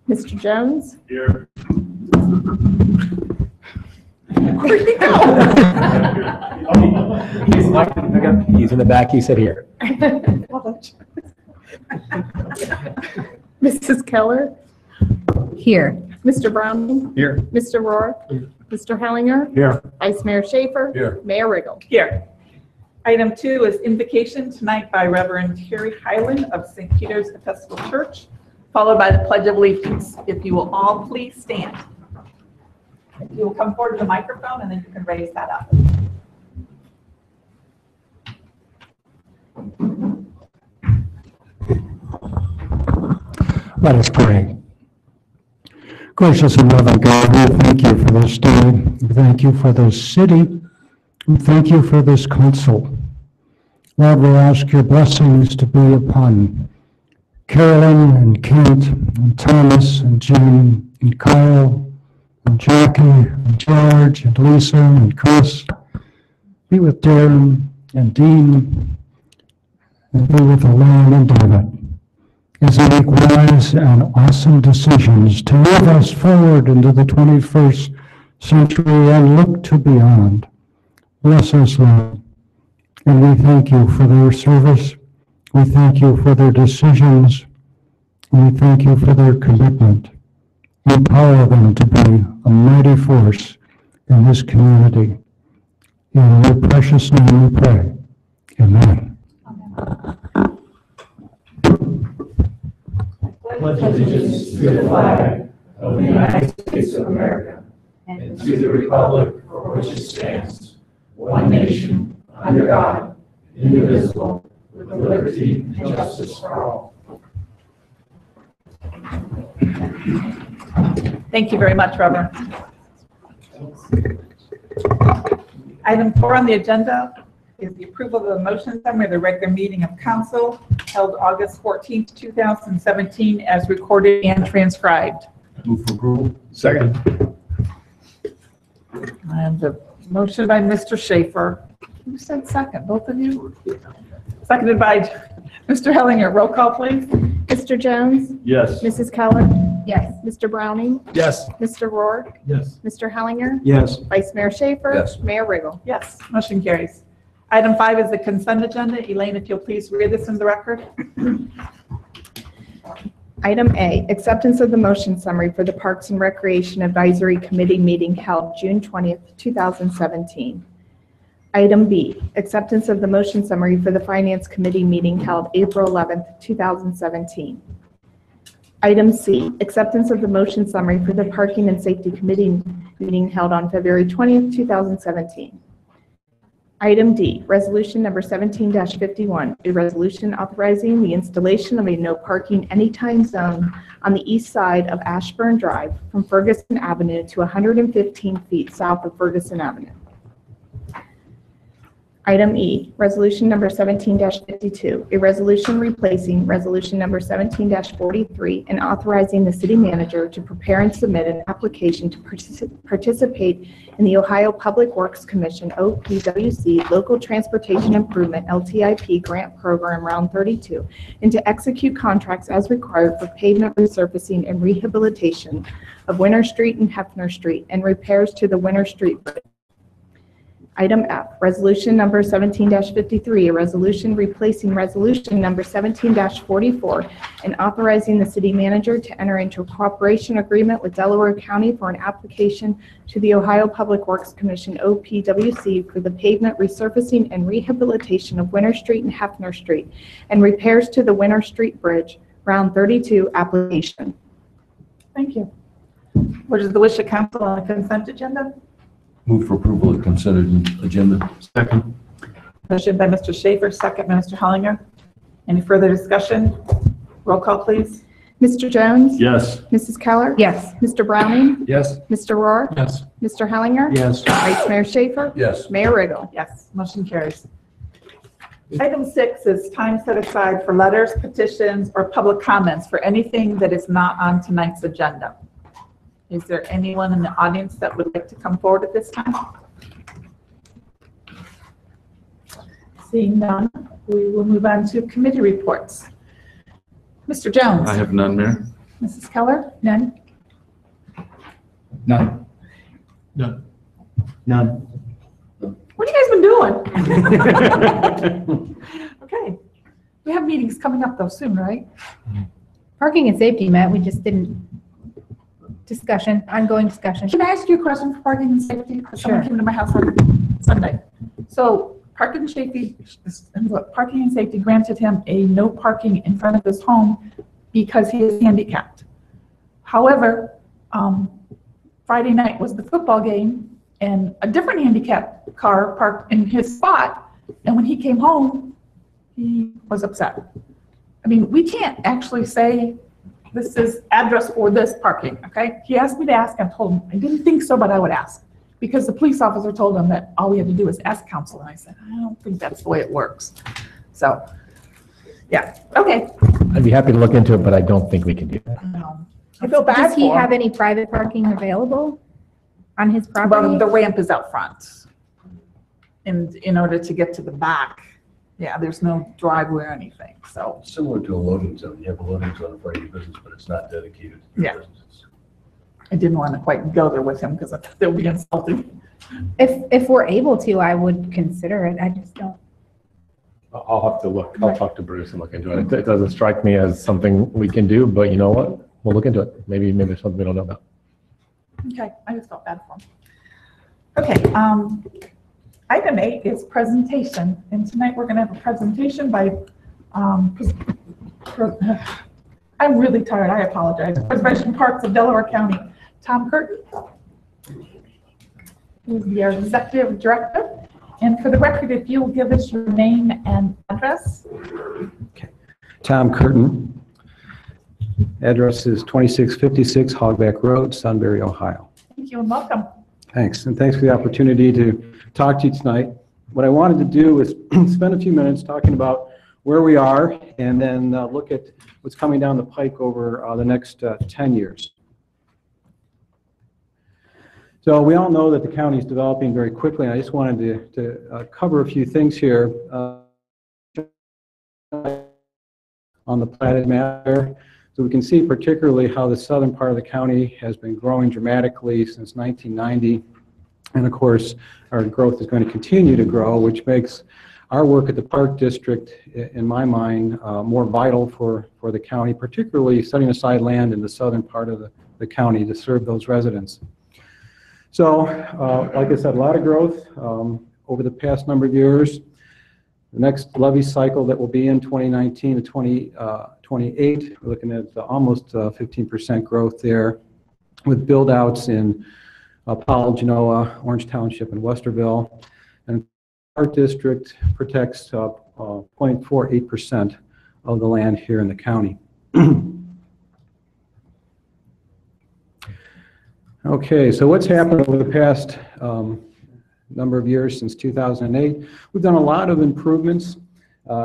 Mr. Jones? Here. Where'd he go? He's in the back, he said here. Mrs. Keller? Here. Mr. Browning? Here. Mr. Rourke? Mr. Hellinger? Here. Vice Mayor Schaefer? Here. Mayor Riggle? Here. Item 2 is invocation tonight by Reverend Terry Hyland of St. Peter's Episcopal Church, followed by the Pledge of Allegiance. If you will all please stand. If you will come forward to the microphone and then you can raise that up. Let us pray. Gracious and loving God, we thank you for this day. We thank you for this city. We thank you for this council. Lord, we ask your blessings to be upon Carolyn and Kent and Thomas and Jim and Kyle and Jackie and George and Lisa and Chris. Be with Darren and Dean and be with Elaine and David as they make wise and awesome decisions to move us forward into the 21st century and look to beyond. Bless us, Lord. And we thank you for their service. We thank you for their decisions. And we thank you for their commitment. Empower them to be a mighty force in this community. In your precious name we pray. Amen. Pledge allegiance to the flag of the United States of America and to the republic for which it stands, one nation, under God, indivisible, with liberty and justice for all. Thank you very much, Reverend. Item 4 on the agenda is the approval of the motion summary of the regular meeting of council held August 14th, 2017, as recorded and transcribed. Move for approval. Second. And the motion by Mr. Schaefer. Who said second? Both of you? Seconded by Mr. Hellinger. Roll call, please. Mr. Jones? Yes. Mrs. Keller? Yes. Mr. Browning? Yes. Mr. Rourke? Yes. Mr. Hellinger? Yes. Vice Mayor Schaefer? Yes. Mayor Riggle? Yes, motion carries. Item 5 is the consent agenda. Elaine, if you'll please read this into the record. Item A, acceptance of the motion summary for the Parks and Recreation Advisory Committee meeting held June 20th, 2017. Item B, acceptance of the motion summary for the Finance Committee meeting held April 11th, 2017. Item C, acceptance of the motion summary for the Parking and Safety Committee meeting held on February 20th, 2017. Item D, resolution number 17-51, a resolution authorizing the installation of a no parking anytime zone on the east side of Ashburn Drive from Ferguson Avenue to 115 feet south of Ferguson Avenue. Item E, resolution number 17-52, a resolution replacing resolution number 17-43 and authorizing the city manager to prepare and submit an application to participate in the Ohio Public Works Commission OPWC Local Transportation Improvement LTIP Grant Program Round 32 and to execute contracts as required for pavement resurfacing and rehabilitation of Winter Street and Hefner Street and repairs to the Winter Street Bridge. Item F, resolution number 17-53, a resolution replacing resolution number 17-44 and authorizing the city manager to enter into a cooperation agreement with Delaware County for an application to the Ohio Public Works Commission OPWC for the pavement resurfacing and rehabilitation of Winter Street and Hefner Street and repairs to the Winter Street Bridge, Round 32 application. Thank you. What is the wish of council on the consent agenda? Move for approval of consent agenda. Second. Motion by Mr. Schaefer, second by Mr. Hellinger. Any further discussion? Roll call, please. Mr. Jones? Yes. Mrs. Keller? Yes. Mr. Browning? Yes. Mr. Rourke? Yes. Mr. Hellinger? Yes. Vice Mayor Schaefer? Yes. Mayor Riggle? Yes, motion carries. Item 6 is time set aside for letters, petitions, or public comments for anything that is not on tonight's agenda. Is there anyone in the audience that would like to come forward at this time? Seeing none, we will move on to committee reports. Mr. Jones? I have none, Mayor. Mrs. Keller? None? None. None. What have you guys been doing? Okay. We have meetings coming up though soon, right? Parking and safety met, we just didn't, ongoing discussion. Can I ask you a question for parking and safety? Because someone Sure. came to my house on Sunday. So parking and safety granted him a no parking in front of his home because he is handicapped. However, Friday night was the football game and a different handicapped car parked in his spot. And when he came home, he was upset. I mean, we can't actually say this is address for this parking, okay? He asked me to ask, I told him, I didn't think so, but I would ask. Because the police officer told him that all we had to do was ask counsel, and I said, I don't think that's the way it works. So, yeah, okay. I'd be happy to look into it, but I don't think we can do that. I feel bad Does he for have him. any private parking available on his Well, property? the ramp is out front. And in order to get to the back, yeah, there's no driveway or anything, so. Similar to a loading zone. You have a loading zone in front of your business, but it's not dedicated to Yeah. your business. I didn't want to quite go there with him because I thought that would be insulting. If we're able to, I would consider it. I just don't. I'll have to look. I'll talk to Bruce and look into it. It doesn't strike me as something we can do, but you know what? We'll look into it. Maybe there's something we don't know about. Okay, I just felt bad for him. Okay, item 8 is presentation, and tonight we're gonna have a presentation by, I'm really tired, I apologize. Preservation Parks of Delaware County, Tom Curtin, who's the executive director. And for the record, if you'll give us your name and address. Tom Curtin. Address is 2656 Hogback Road, Sunbury, Ohio. Thank you and welcome. Thanks, and thanks for the opportunity to talk to you tonight. What I wanted to do is spend a few minutes talking about where we are and then look at what's coming down the pike over the next 10 years. So we all know that the county is developing very quickly, and I just wanted to cover a few things here. On the platted map there. So we can see particularly how the southern part of the county has been growing dramatically since 1990. And of course, our growth is going to continue to grow, which makes our work at the Park District, in my mind, more vital for the county, particularly setting aside land in the southern part of the county to serve those residents. So, like I said, a lot of growth over the past number of years. The next levy cycle that will be in 2019 to 2028, we're looking at almost 15% growth there with build-outs in Powell, Genoa, Orange Township, and Westerville. And Park District protects 0.48% of the land here in the county. Okay, so what's happened over the past number of years since 2008? We've done a lot of improvements.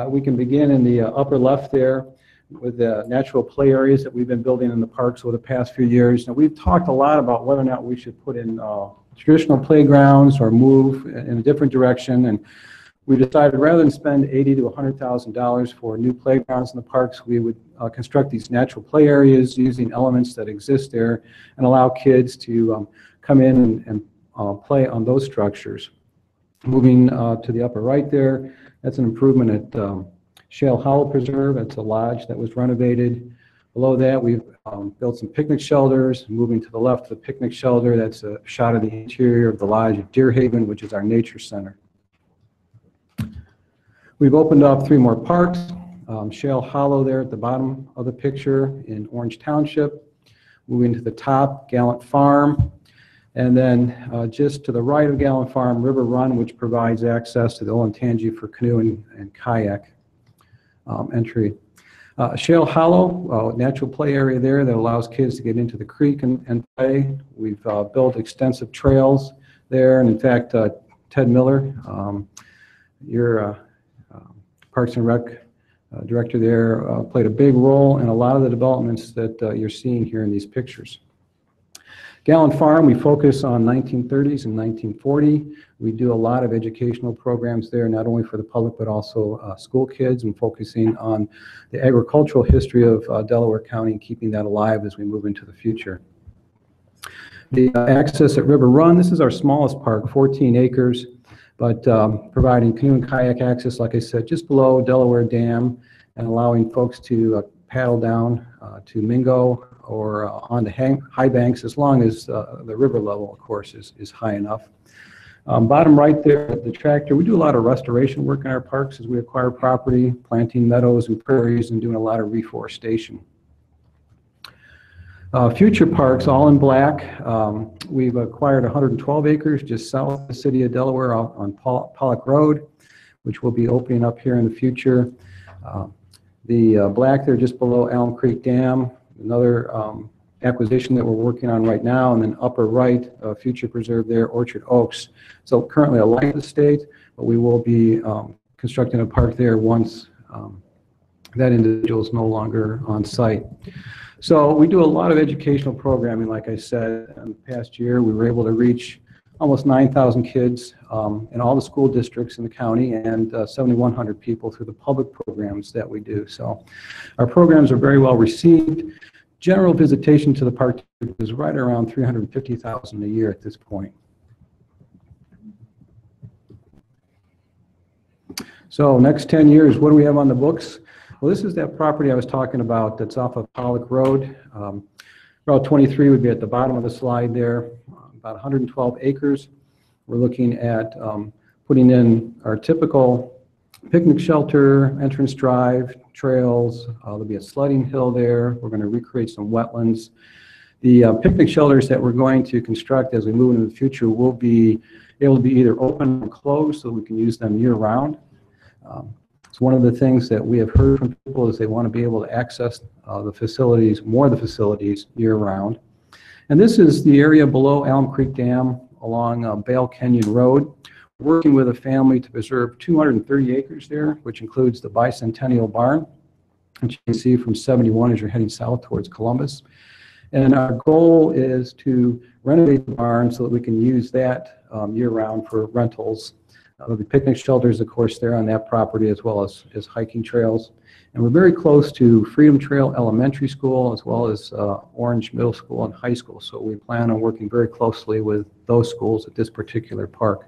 We can begin in the upper left there with the natural play areas that we've been building in the parks over the past few years. Now, we've talked a lot about whether or not we should put in traditional playgrounds or move in a different direction, and we decided rather than spend $80,000 to $100,000 for new playgrounds in the parks, we would construct these natural play areas using elements that exist there and allow kids to come in and play on those structures. Moving to the upper right there, that's an improvement at Shale Hollow Preserve. That's a lodge that was renovated. Below that, we've built some picnic shelters. Moving to the left of the picnic shelter, that's a shot of the interior of the lodge at Deer Haven, which is our nature center. We've opened up 3 more parks. Shale Hollow there at the bottom of the picture in Orange Township. Moving to the top, Gallant Farm. And then just to the right of Gallant Farm, River Run, which provides access to the Olentangy for canoe and kayak entry. Shale Hollow, natural play area there that allows kids to get into the creek and play. We've built extensive trails there. And in fact, Ted Miller, your Parks and Rec director there, played a big role in a lot of the developments that you're seeing here in these pictures. Gallen Farm, we focus on 1930s and 1940. We do a lot of educational programs there, not only for the public, but also school kids, and focusing on the agricultural history of Delaware County and keeping that alive as we move into the future. The access at River Run, this is our smallest park, 14 acres, but providing canoe and kayak access, like I said, just below Delaware Dam, and allowing folks to paddle down to Mingo or on the high banks, as long as the river level, of course, is high enough. Bottom right there, the tractor, we do a lot of restoration work in our parks as we acquire property, planting meadows and prairies, and doing a lot of reforestation. Future parks, all in black. We've acquired 112 acres just south of the city of Delaware on Pollock Road, which will be opening up here in the future. The black there just below Elm Creek Dam, another acquisition that we're working on right now, and then upper right, future preserve there, Orchard Oaks. So currently a light estate, but we will be constructing a park there once that individual is no longer on site. So we do a lot of educational programming, like I said. In the past year, we were able to reach almost 9,000 kids in all the school districts in the county, and 7,100 people through the public programs that we do. So our programs are very well received. General visitation to the park is right around 350,000 a year at this point. So next 10 years, what do we have on the books? Well, this is that property I was talking about that's off of Pollock Road. Route 23 would be at the bottom of the slide there, about 112 acres. We're looking at putting in our typical picnic shelter, entrance drive, trails. There'll be a sledding hill there. We're going to recreate some wetlands. The picnic shelters that we're going to construct as we move into the future will be able to be either open or closed so we can use them year-round. So one of the things that we have heard from people is they want to be able to access the facilities, more of the facilities year-round. And this is the area below Elm Creek Dam along Bale Canyon Road. We're working with a family to preserve 230 acres there, which includes the Bicentennial Barn, which you can see from 71 as you're heading south towards Columbus. And our goal is to renovate the barn so that we can use that year-round for rentals. There'll be picnic shelters, of course, there on that property, as well as hiking trails. And we're very close to Freedom Trail Elementary School, as well as Orange Middle School and High School. So we plan on working very closely with those schools at this particular park.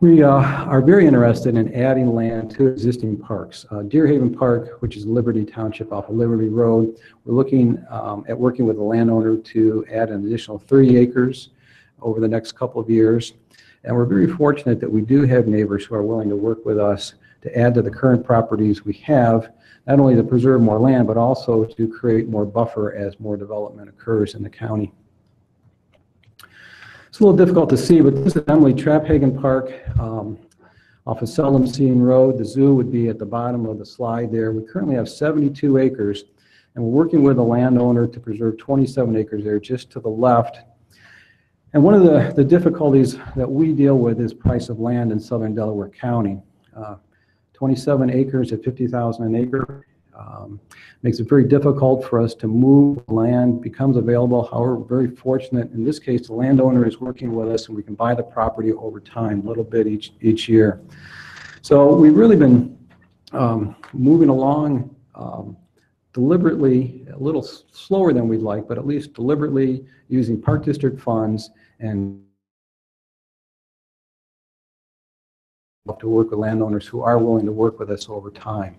We are very interested in adding land to existing parks. Deer Haven Park, which is Liberty Township off of Liberty Road, we're looking at working with the landowner to add an additional 30 acres over the next couple of years. And we're very fortunate that we do have neighbors who are willing to work with us to add to the current properties we have, not only to preserve more land, but also to create more buffer as more development occurs in the county. It's a little difficult to see, but this is Emily Traphagen Park off of Seldom Seen Road. The zoo would be at the bottom of the slide there. We currently have 72 acres, and we're working with a landowner to preserve 27 acres there just to the left. And one of the difficulties that we deal with is price of land in southern Delaware County. 27 acres at $50,000 an acre makes it very difficult for us to move land, becomes available. However, we're very fortunate. In this case, the landowner is working with us and we can buy the property over time, a little bit each year. So we've really been moving along deliberately, a little slower than we'd like, but at least deliberately using Park District funds and to work with landowners who are willing to work with us over time.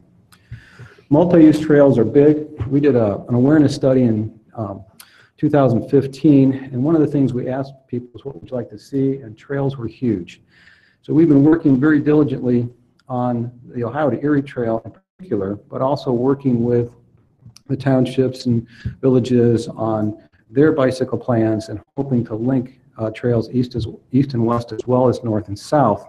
Multi-use trails are big. We did an awareness study in 2015, and one of the things we asked people is, what would you like to see? And trails were huge. So we've been working very diligently on the Ohio to Erie Trail in particular, but also working with the townships and villages on their bicycle plans and hoping to link trails east and west as well as north and south.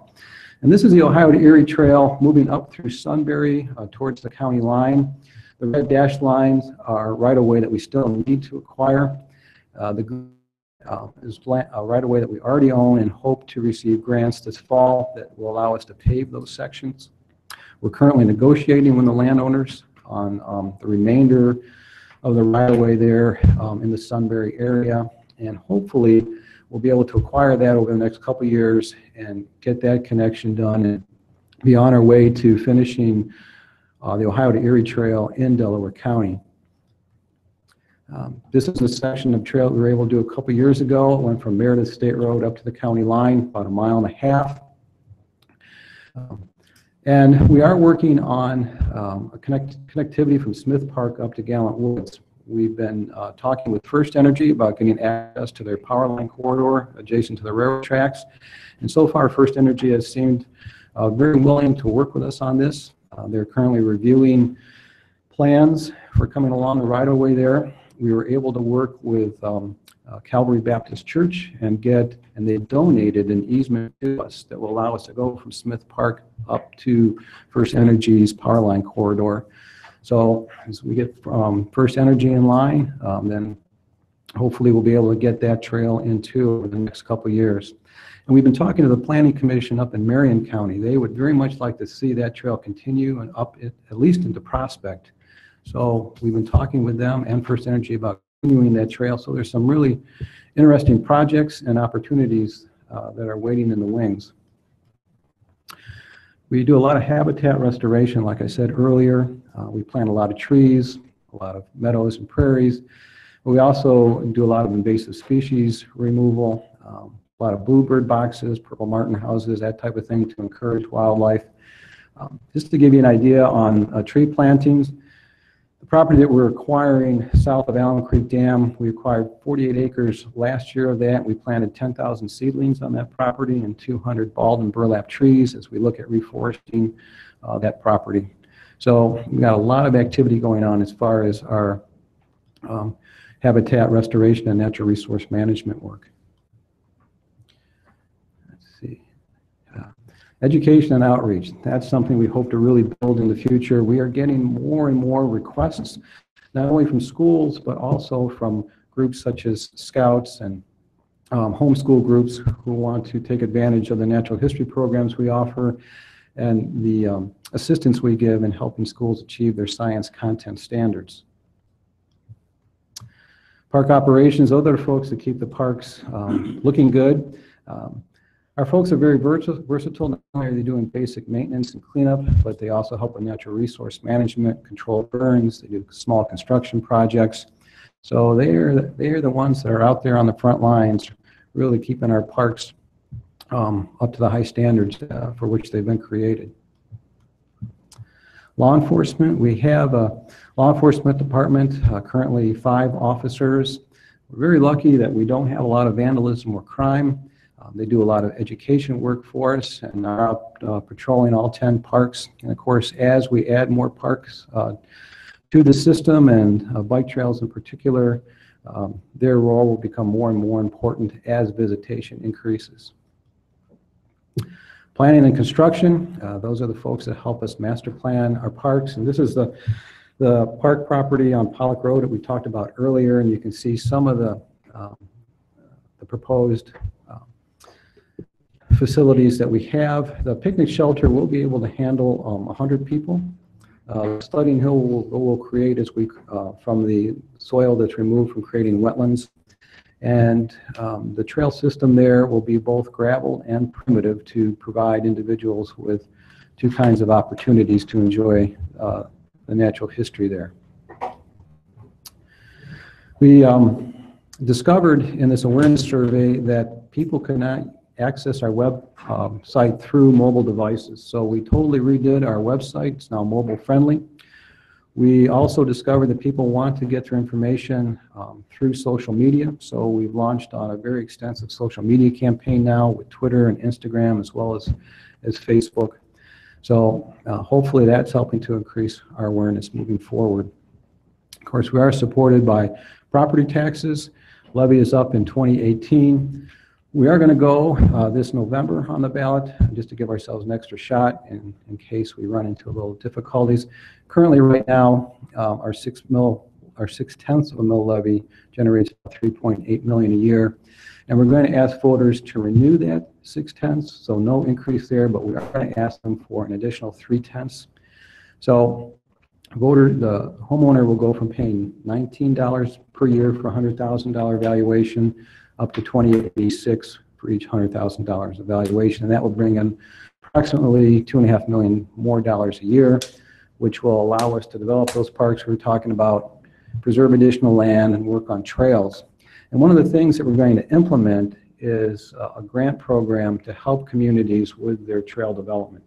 And this is the Ohio to Erie Trail moving up through Sunbury towards the county line. The red dashed lines are right-of-way that we still need to acquire. The is right-of-way that we already own and hope to receive grants this fall that will allow us to pave those sections. We're currently negotiating with the landowners on the remainder of the right-of-way there in the Sunbury area. And hopefully, we'll be able to acquire that over the next couple of years and get that connection done and be on our way to finishing the Ohio to Erie Trail in Delaware County. This is a section of trail we were able to do a couple years ago. It went from Meredith State Road up to the county line, about 1.5 miles. And we are working on a connectivity from Smith Park up to Gallant Woods. We've been talking with First Energy about getting access to their power line corridor adjacent to the railroad tracks. And so far, First Energy has seemed very willing to work with us on this. They're currently reviewing plans for coming along the right-of-way there. We were able to work with Calvary Baptist Church and they donated an easement to us that will allow us to go from Smith Park up to First Energy's power line corridor. So as we get First Energy in line, then hopefully we'll be able to get that trail in too over the next couple of years. And we've been talking to the Planning Commission up in Marion County. They would very much like to see that trail continue and up it, at least into Prospect. So we've been talking with them and First Energy about continuing that trail. So there's some really interesting projects and opportunities that are waiting in the wings. We do a lot of habitat restoration, like I said earlier. We plant a lot of trees, a lot of meadows and prairies. We also do a lot of invasive species removal, a lot of bluebird boxes, purple martin houses, that type of thing to encourage wildlife. Just to give you an idea on tree plantings, the property that we're acquiring south of Allen Creek Dam, we acquired 48 acres last year of that. We planted 10,000 seedlings on that property and 200 bald and burlap trees as we look at reforesting that property. So we've got a lot of activity going on as far as our habitat restoration and natural resource management work. Let's see. Education and outreach, that's something we hope to really build in the future. We are getting more and more requests, not only from schools, but also from groups such as Scouts and homeschool groups who want to take advantage of the natural history programs we offer and the assistance we give in helping schools achieve their science content standards. Park operations, those are the folks that keep the parks looking good. Our folks are very versatile. Not only are they doing basic maintenance and cleanup, but they also help with natural resource management, control burns, they do small construction projects. So they are the ones that are out there on the front lines, really keeping our parks up to the high standards for which they've been created. Law enforcement, we have a law enforcement department, currently 5 officers. We're very lucky that we don't have a lot of vandalism or crime. They do a lot of education work for us and are out patrolling all 10 parks. And of course, as we add more parks to the system and bike trails in particular, their role will become more and more important as visitation increases. Planning and construction, those are the folks that help us master plan our parks. And this is the park property on Pollock Road that we talked about earlier, and you can see some of the proposed facilities that we have. The picnic shelter will be able to handle 100 people. Sledding hill will create as we from the soil that's removed from creating wetlands. And the trail system there will be both gravel and primitive to provide individuals with 2 kinds of opportunities to enjoy the natural history there. We discovered in this awareness survey that people could not access our web site through mobile devices. So we totally redid our website. It's now mobile friendly. We also discovered that people want to get their information through social media. So we've launched on a very extensive social media campaign now with Twitter and Instagram as well as Facebook. So hopefully that's helping to increase our awareness moving forward. Of course, we are supported by property taxes. Levy is up in 2018. We are going to go this November on the ballot just to give ourselves an extra shot in case we run into a little difficulties. Currently, right now, our 6/10 of a mill levy generates about $3.8 million a year, and we're going to ask voters to renew that 6/10, so no increase there, but we are going to ask them for an additional 3/10. So the homeowner will go from paying $19 per year for a $100,000 valuation up to $28.86 for each $100,000 of valuation. And that will bring in approximately $2.5 million more dollars a year, which will allow us to develop those parks we're talking about, preserve additional land, and work on trails. And one of the things that we're going to implement is a grant program to help communities with their trail development.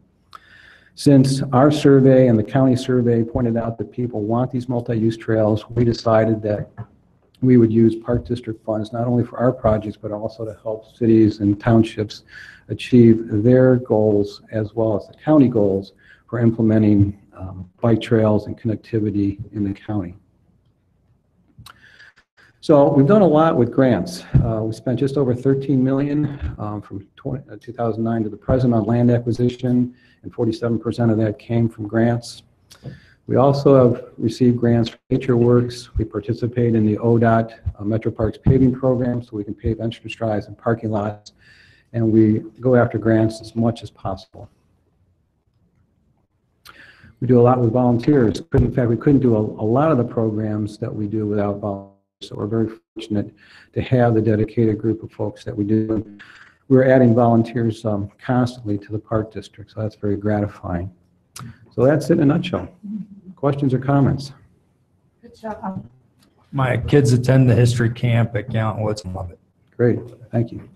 Since our survey and the county survey pointed out that people want these multi-use trails, we decided that we would use Park District funds not only for our projects, but also to help cities and townships achieve their goals as well as the county goals for implementing bike trails and connectivity in the county. So we've done a lot with grants. We spent just over $13 million from 2009 to the present on land acquisition, and 47% of that came from grants. We also have received grants from NatureWorks. We participate in the ODOT Metro Parks paving program, so we can pave entrance drives and parking lots, and we go after grants as much as possible. We do a lot with volunteers. In fact, we couldn't do a lot of the programs that we do without volunteers. So we're very fortunate to have the dedicated group of folks that we do. We're adding volunteers constantly to the Park District, so that's very gratifying. So that's it in a nutshell. Questions or comments? Good job. My kids attend the history camp at Gallant Woods and love it. Great, thank you.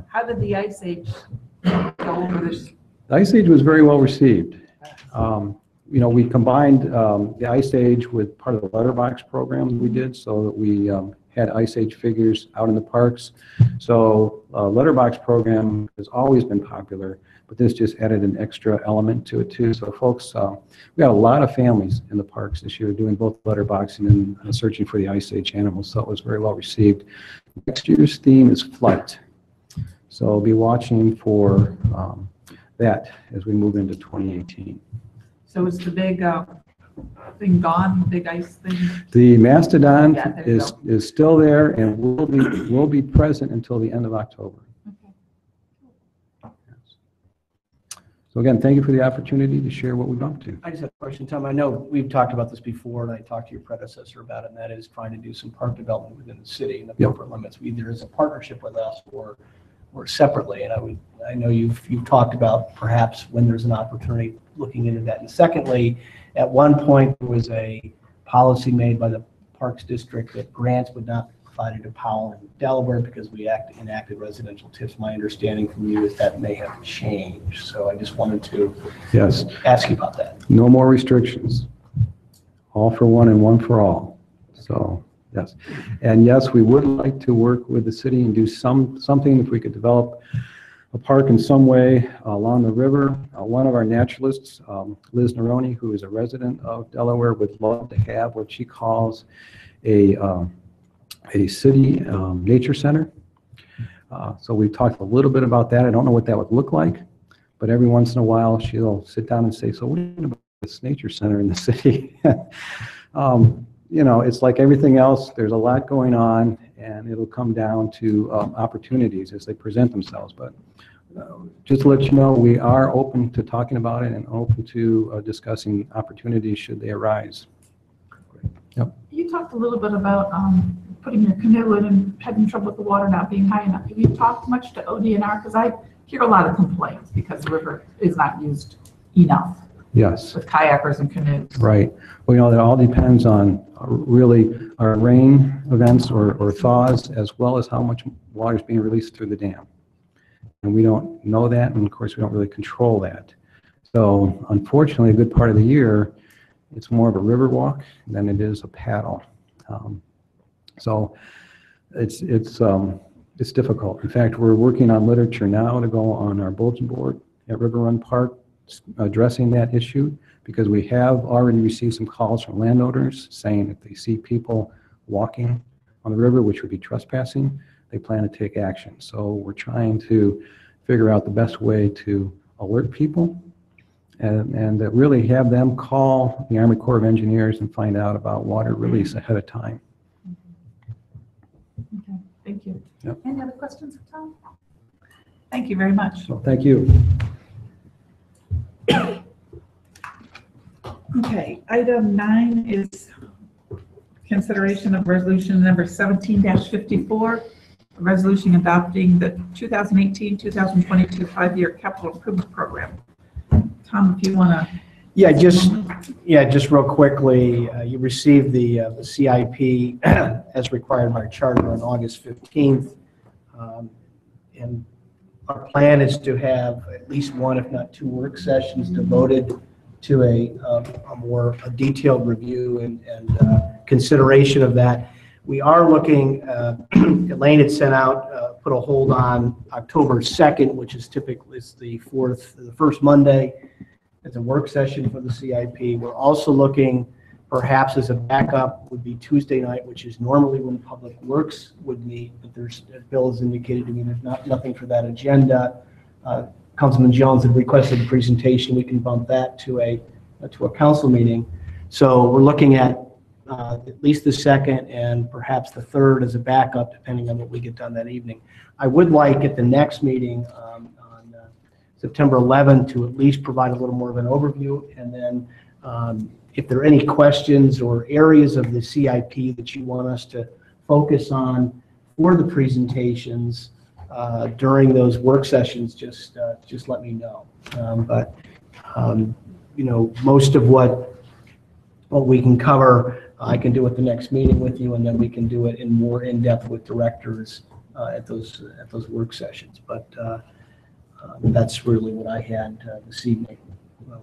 How did the Ice Age go over this? The Ice Age was very well received. You know, we combined the Ice Age with part of the letterbox program we did, so that we had Ice Age figures out in the parks. So letterbox program has always been popular, but this just added an extra element to it too. So folks, we got a lot of families in the parks this year doing both letterboxing and searching for the Ice Age animals, so it was very well received. Next year's theme is flight. So be watching for that as we move into 2018. So is the big thing gone, the big ice thing? The mastodon Yeah, there you is still there and will be present until the end of October. So again, thank you for the opportunity to share what we've up to. I just have a question, Tom. I know we've talked about this before, and I talked to your predecessor about it, and that is trying to do some park development within the city and the corporate limits, either as a partnership with us or separately. And I know you've talked about perhaps when there's an opportunity looking into that. And secondly, at one point there was a policy made by the Parks District that grants would not be provided to Powell and Delaware because we enacted residential tips. My understanding from you is that may have changed. So I just wanted to ask you about that. No more restrictions. All for one and one for all. So yes. And yes, we would like to work with the city and do something if we could develop a park in some way along the river. One of our naturalists, Liz Neroni, who is a resident of Delaware, would love to have what she calls a city nature center. So we've talked a little bit about that. I don't know what that would look like, but every once in a while she'll sit down and say, so what do you think about this nature center in the city? You know, it's like everything else. There's a lot going on, and it'll come down to opportunities as they present themselves. But just to let you know, we are open to talking about it and open to discussing opportunities should they arise. Yep. You talked a little bit about putting your canoe in and having trouble with the water not being high enough. Have you talked much to ODNR? Because I hear a lot of complaints because the river is not used enough. Yes. With kayakers and canoes. Right. Well, you know, it all depends on really our rain events or thaws, as well as how much water is being released through the dam. And we don't know that, and of course we don't really control that. So unfortunately, a good part of the year, it's more of a river walk than it is a paddle. So it's difficult. In fact, we're working on literature now to go on our bulletin board at River Run Park addressing that issue, because we have already received some calls from landowners saying if they see people walking on the river, which would be trespassing, they plan to take action. So we're trying to figure out the best way to alert people and really have them call the Army Corps of Engineers and find out about water release ahead of time. Okay, thank you. Yep. Any other questions for Tom? Thank you very much. So thank you. Okay, item 9 is consideration of resolution number 17-54, a resolution adopting the 2018-2022 5-year capital improvement program. Tom, if you want to. Yeah, just real quickly, you received the CIP as required by charter on August 15th. And our plan is to have at least one, if not two, work sessions devoted to a more detailed review and consideration of that. We are looking, Elaine had sent out, put a hold on October 2nd, which is typically the first Monday. It's a work session for the CIP. We're also looking, perhaps as a backup, would be Tuesday night, which is normally when Public Works would meet, but there's, as Bill has indicated to me, there's nothing for that agenda. Councilman Jones had requested a presentation. We can bump that to a council meeting. So we're looking at least the 2nd and perhaps the 3rd as a backup, depending on what we get done that evening. I would like at the next meeting on September 11th to at least provide a little more of an overview, and then if there are any questions or areas of the CIP that you want us to focus on for the presentations during those work sessions, just let me know. You know, most of what we can cover, I can do at the next meeting with you, and then we can do it in more in-depth with directors at those work sessions. But that's really what I had this evening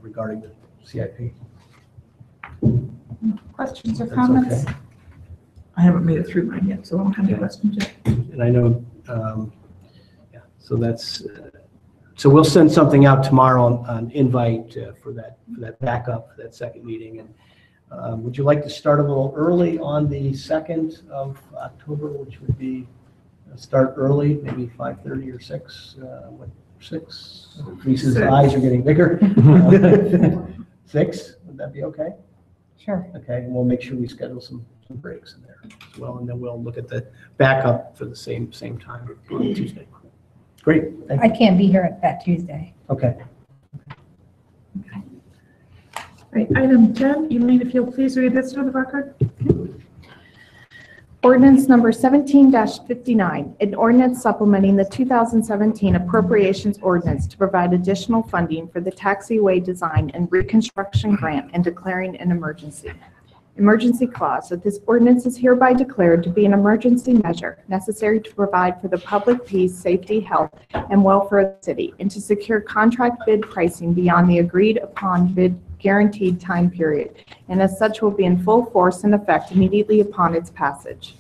regarding the CIP. Questions or That's comments? okay. I haven't made it through mine yet, so I don't have any questions yet. And I know, yeah, so that's, so we'll send something out tomorrow on invite for that backup, for that second meeting. And would you like to start a little early on the 2nd of October, which would be start early, maybe 5:30 or 6? 6? Lisa's eyes are getting bigger. 6? Would that be okay? Sure. Okay, and we'll make sure we schedule some breaks in there as well, and then we'll look at the backup for the same time on Tuesday. Great, thank I you. can't be here at that Tuesday. Okay. Okay. All right, item 10, Elaine, if you'll please read this for the record. Ordinance number 17-59, an ordinance supplementing the 2017 appropriations ordinance to provide additional funding for the taxiway design and reconstruction grant and declaring an emergency. Emergency clause that this ordinance is hereby declared to be an emergency measure necessary to provide for the public peace, safety, health, and welfare of the city, and to secure contract bid pricing beyond the agreed upon bid guaranteed time period, and as such will be in full force and effect immediately upon its passage.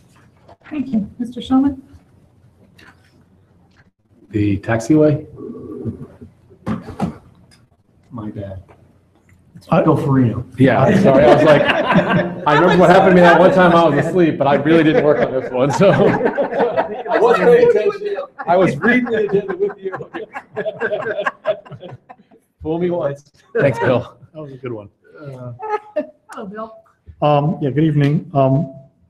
Thank you. Mr. Shulman? The taxiway? My bad. Bill Farino. Yeah, sorry, I was like, I remember what happened to me that one time I was asleep, but I really didn't work on this one, so. I was paying attention. I was reading the agenda with you. Fool me once. Thanks, Bill. That was a good one. Hello, Bill. Yeah, good evening.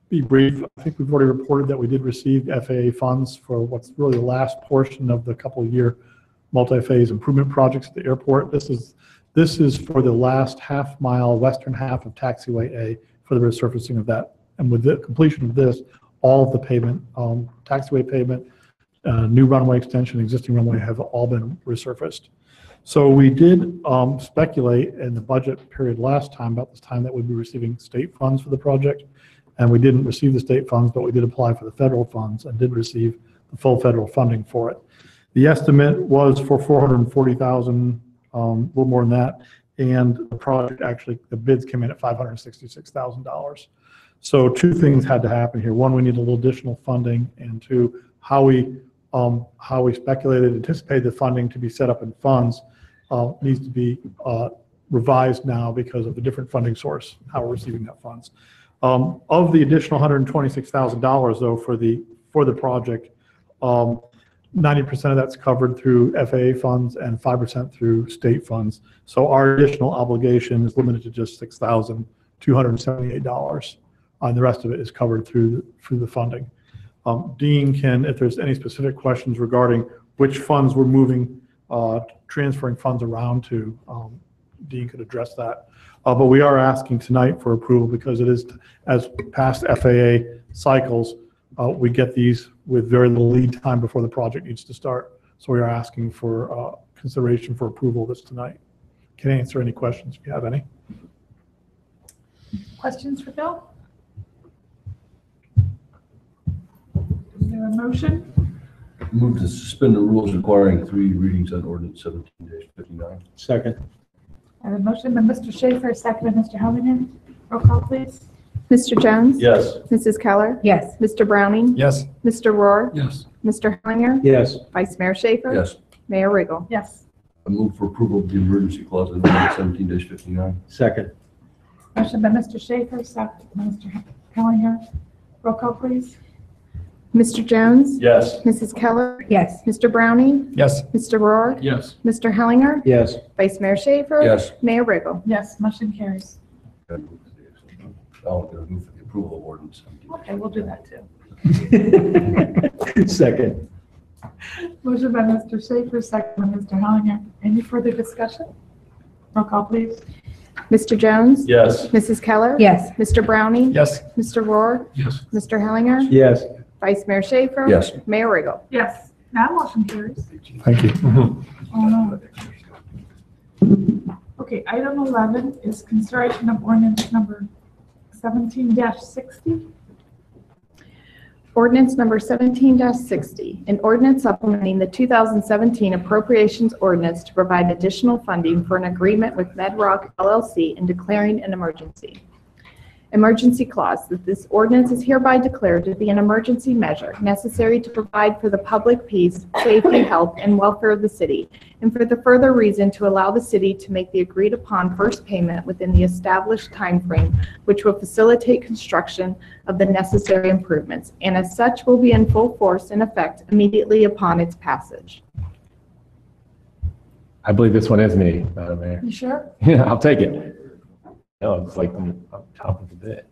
Be brief. I think we've already reported that we did receive FAA funds for what's really the last portion of the couple-year multi-phase improvement projects at the airport. This is for the last half-mile western half of Taxiway A for the resurfacing of that. And with the completion of this, all of the pavement, taxiway pavement, new runway extension, existing runway have all been resurfaced. So we did speculate in the budget period last time about this time that we'd be receiving state funds for the project. And we didn't receive the state funds, but we did apply for the federal funds and did receive the full federal funding for it. The estimate was for $440,000, a little more than that. And the project actually, the bids came in at $566,000. So two things had to happen here. One, we need a little additional funding, and two, how we speculated, anticipated the funding to be set up in funds needs to be revised now because of the different funding source, how we're receiving that funds. Of the additional $126,000 though for the project, 90% of that's covered through FAA funds and 5% through state funds. So our additional obligation is limited to just $6,278, and the rest of it is covered through the funding. Dean can, if there's any specific questions regarding which funds we're moving, transferring funds around to, Dean could address that. But we are asking tonight for approval because it is, as past FAA cycles, we get these with very little lead time before the project needs to start. So we are asking for consideration for approval of this tonight. Can answer any questions if you have any. Questions for Bill? Is there a motion? Move to suspend the rules requiring 3 readings on ordinance 17-59. Second. I have a motion by Mr. Schaefer, second by Mr. Hellinger. Roll call, please. Mr. Jones? Yes. Mrs. Keller? Yes. Mr. Browning? Yes. Mr. Rohr? Yes. Mr. Hellinger? Yes. Vice Mayor Schaefer? Yes. Mayor Riggle? Yes. I move for approval of the emergency clause in ordinance 17-59. Second. Motion by Mr. Schaefer, second by Mr. Hellinger. Roll call, please. Mr. Jones? Yes. Mrs. Keller? Yes. Mr. Browning? Yes. Mr. Rohr? Yes. Mr. Hellinger? Yes. Vice Mayor Schaefer? Yes. Mayor Riggle? Yes, motion carries. I'll move for the approval of ordinance 17. Okay, we'll do that too. Second. Motion by Mr. Schaefer, second by Mr. Hellinger. Any further discussion? Roll call, please. Mr. Jones? Yes. Mrs. Keller? Yes. Mr. Browning? Yes. Mr. Rohr? Yes. Mr. Hellinger? Yes. Vice Mayor Schaefer? Yes. Mayor Riggle? Yes, now motion carries. Thank you. Okay, item 11 is consideration of ordinance number 17-60. Ordinance number 17-60, an ordinance supplementing the 2017 appropriations ordinance to provide additional funding for an agreement with Medrock LLC and declaring an emergency. Emergency clause, that this ordinance is hereby declared to be an emergency measure necessary to provide for the public peace, safety, health, and welfare of the city, and for the further reason to allow the city to make the agreed upon first payment within the established timeframe, which will facilitate construction of the necessary improvements, and as such will be in full force and effect immediately upon its passage. I believe this one is me, Madam Mayor. You sure? Yeah, I'll take it. No, it's like I'm chomping at the bit.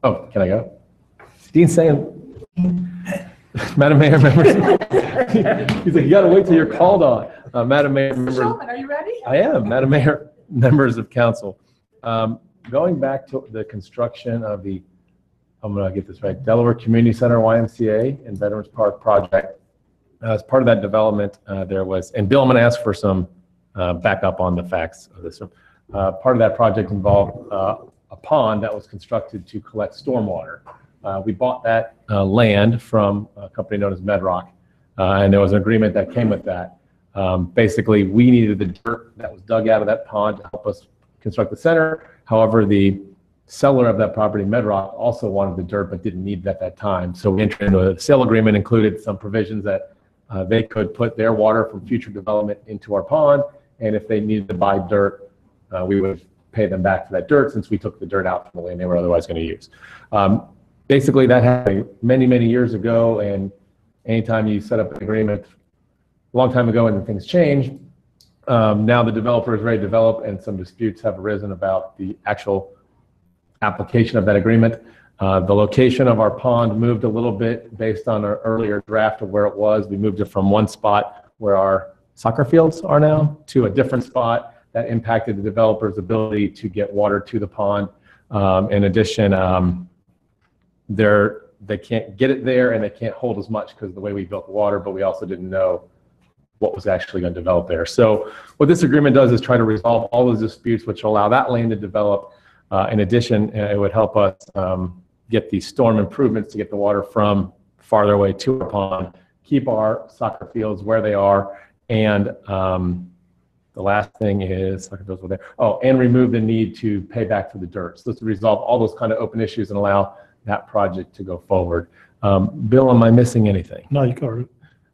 Oh, can I go? Dean's saying, Madam Mayor, members. He's like, you gotta wait till you're called on. Madam Mayor, members. Shulman, are you ready? I am, Madam Mayor, members of council. Going back to the construction of the, I'm gonna get this right, Delaware Community Center YMCA and Veterans Park project. As part of that development, there was, and Bill, I'm going to ask for some backup on the facts of this. Part of that project involved a pond that was constructed to collect stormwater. We bought that land from a company known as Medrock, and there was an agreement that came with that. Basically, we needed the dirt that was dug out of that pond to help us construct the center. However, the seller of that property, Medrock, also wanted the dirt but didn't need it at that time. So we entered into a sale agreement, included some provisions that they could put their water from future development into our pond, and if they needed to buy dirt, we would pay them back for that dirt since we took the dirt out from the land they were otherwise going to use. Basically, that happened many, many years ago, and anytime you set up an agreement a long time ago and things change, now the developer is ready to develop, and some disputes have arisen about the actual application of that agreement. The location of our pond moved a little bit based on our earlier draft of where it was. We moved it from one spot where our soccer fields are now to a different spot that impacted the developer's ability to get water to the pond. In addition, they can't get it there and they can't hold as much because of the way we built the water, but we also didn't know what was actually going to develop there. So what this agreement does is try to resolve all those disputes, which will allow that land to develop. In addition, it would help us get the storm improvements to get the water from farther away to our pond, keep our soccer fields where they are, and the last thing is, soccer fields were there. Oh, and remove the need to pay back for the dirt. So to resolve all those kind of open issues and allow that project to go forward. Bill, am I missing anything? No, you covered it.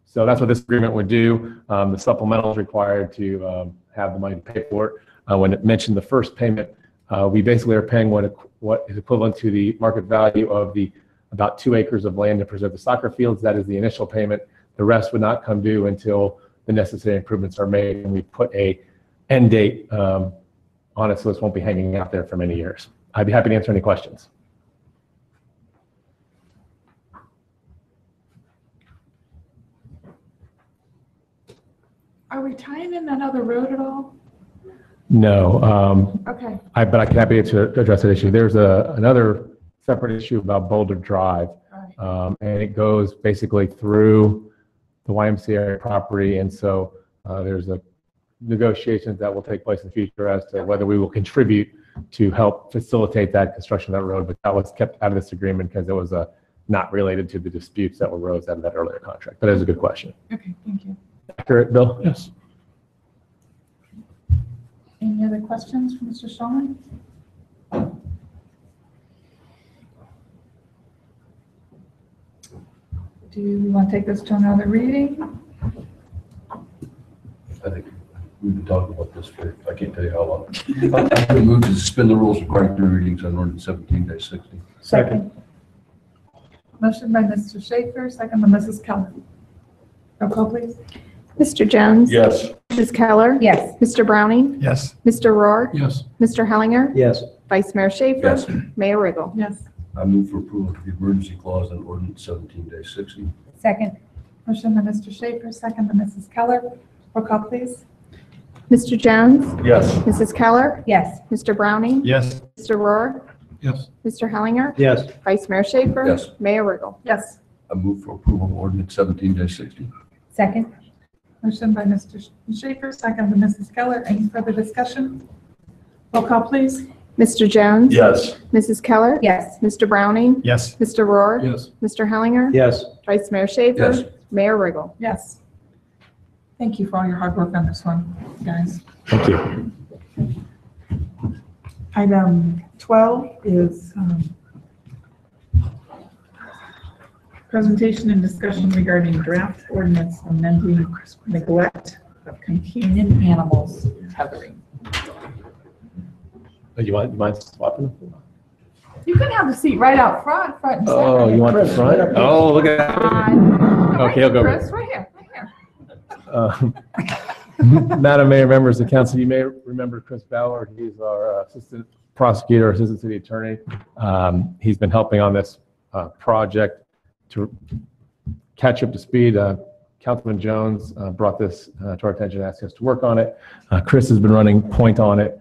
So that's what this agreement would do. The supplemental is required to have the money to pay for it. When it mentioned the first payment, we basically are paying what is equivalent to the market value of the about 2 acres of land to preserve the soccer fields. That is the initial payment. The rest would not come due until the necessary improvements are made, and we put a end date on it so this won't be hanging out there for many years. I'd be happy to answer any questions. Are we tying in another road at all? No, Okay. but I can happy to address that issue. There's another separate issue about Boulder Drive. Right. And it goes basically through the YMCA property. And so there's a negotiations that will take place in the future as to whether we will contribute to help facilitate that construction of that road. But that was kept out of this agreement because it was not related to the disputes that arose out of that earlier contract. But that is a good question. Okay, thank you. Accurate, Bill? Yes. Any other questions for Mr. Shulman? Do you want to take this to another reading? I think we've been talking about this for, I can't tell you how long. I move to suspend the rules requiring 3 readings on ordinance 17-60. Second. Motion by Mr. Schaefer, second by Mrs. Keller. Roll call, please. Mr. Jones? Yes. Mrs. Keller? Yes. Mr. Browning? Yes. Mr. Rohr? Yes. Mr. Hellinger? Yes. Vice Mayor Schaefer? Yes. Mayor Riggle? Yes. I move for approval of the emergency clause on ordinance 17-60. Second. Motion by Mr. Schaefer, second by Mrs. Keller. Roll call, please. Mr. Jones? Yes. Mrs. Keller? Yes. Mr. Browning? Yes. Mr. Rohr? Yes. Mr. Hellinger? Yes. Vice Mayor Schaefer? Yes. Mayor Riggle? Yes. I move for approval of ordinance 17-60. Second. Motion by Mr. Schaefer, second by Mrs. Keller. Any further discussion? Roll call, please. Mr. Jones? Yes. Mrs. Keller? Yes. Mr. Browning? Yes. Mr. Rohr? Yes. Mr. Hellinger? Yes. Vice Mayor Schaefer? Yes. Mayor Riggle? Yes. Thank you for all your hard work on this one, guys. Thank you. Item 12 is presentation and discussion regarding draft ordinance amending neglect of companion animals tethering. You mind swapping? You can have a seat right out front and center. Oh, you want the front? Oh, look at that. Okay, I'll go. Chris, right here, right here. Madam Mayor, members of the council, you may remember Chris Ballard. He's our assistant prosecutor, assistant city attorney. He's been helping on this project to catch up to speed. Councilman Jones brought this to our attention, asked us to work on it. Chris has been running point on it.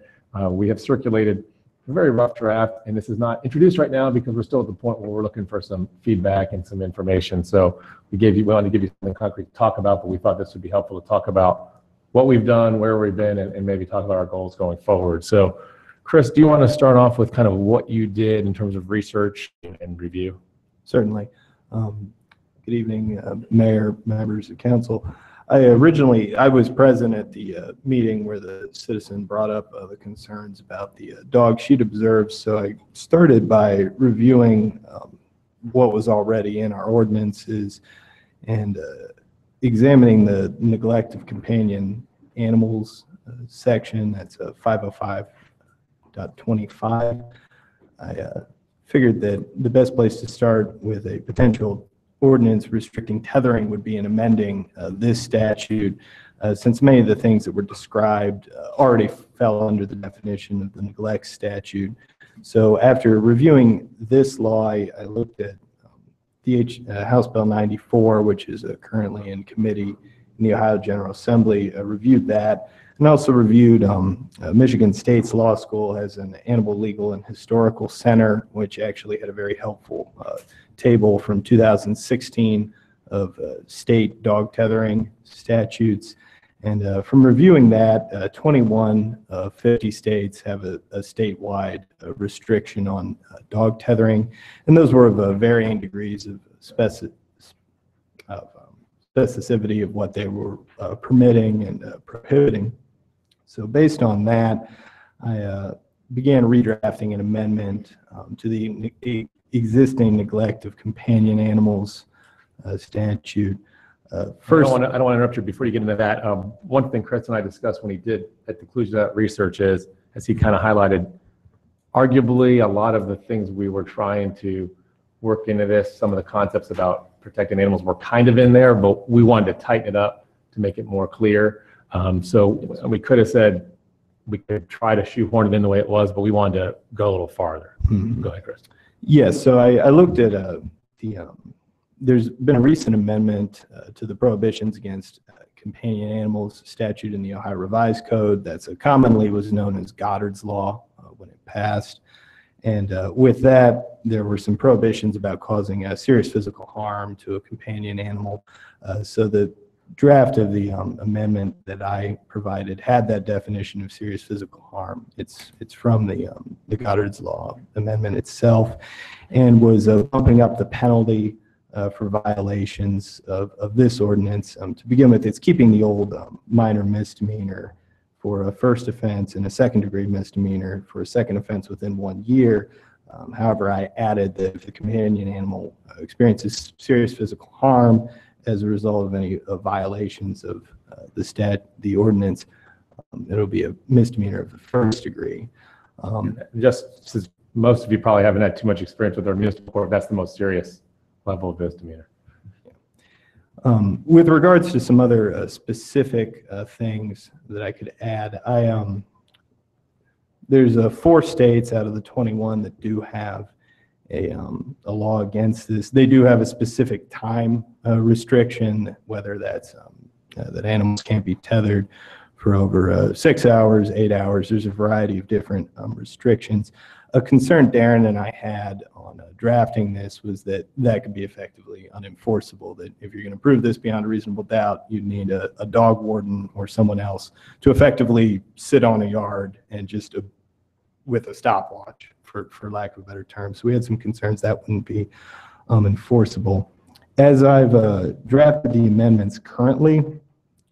We have circulated a very rough draft, and this is not introduced right now because we're still at the point where we're looking for some feedback and some information. So we wanted to give you something concrete to talk about, but we thought this would be helpful to talk about what we've done, where we've been, and maybe talk about our goals going forward. So Chris, do you want to start off with kind of what you did in terms of research and review? Certainly. Good evening, Mayor, members of council. I was present at the meeting where the citizen brought up the concerns about the dog she'd observed. So I started by reviewing what was already in our ordinances and examining the neglect of companion animals section. That's 505.25. I figured that the best place to start with a potential ordinance restricting tethering would be in amending this statute, since many of the things that were described already fell under the definition of the neglect statute. So after reviewing this law, I looked at House Bill 94, which is currently in committee in the Ohio General Assembly, reviewed that, and also reviewed Michigan State's law school has an animal legal and historical center, which actually had a very helpful table from 2016 of state dog tethering statutes. And from reviewing that, 21 of 50 states have a statewide restriction on dog tethering. And those were of varying degrees of specificity of what they were permitting and prohibiting. So based on that, I began redrafting an amendment to the existing neglect of companion animals statute. First, I don't want to interrupt you before you get into that. One thing Chris and I discussed when he did at the conclusion of that research is, as he kind of highlighted, arguably a lot of the things we were trying to work into this, some of the concepts about protecting animals were kind of in there, but we wanted to tighten it up to make it more clear. So we could have said we could try to shoehorn it in the way it was, but we wanted to go a little farther. Go ahead, Chris. Yes, so I looked at there's been a recent amendment to the prohibitions against companion animals statute in the Ohio Revised Code that's commonly was known as Goddard's Law when it passed. And with that, there were some prohibitions about causing serious physical harm to a companion animal. So the draft of the amendment that I provided had that definition of serious physical harm. It's from the Goddard's Law amendment itself, and was bumping up the penalty for violations of this ordinance. To begin with, it's keeping the old minor misdemeanor for a first offense and a second-degree misdemeanor for a second offense within 1 year. However, I added that if the companion animal experiences serious physical harm as a result of any violations of the ordinance, it'll be a misdemeanor of the first degree. Just since most of you probably haven't had too much experience with our municipal court, that's the most serious level of misdemeanor. With regards to some other specific things that I could add, there's 4 states out of the 21 that do have a law against this. They do have a specific time restriction, whether that's that animals can't be tethered for over 6 hours, 8 hours. There's a variety of different restrictions. A concern Darren and I had on drafting this was that that could be effectively unenforceable, that if you're going to prove this beyond a reasonable doubt, you'd need a dog warden or someone else to effectively sit on a yard and just with a stopwatch, for lack of a better term. So we had some concerns that wouldn't be enforceable. As I've drafted the amendments currently,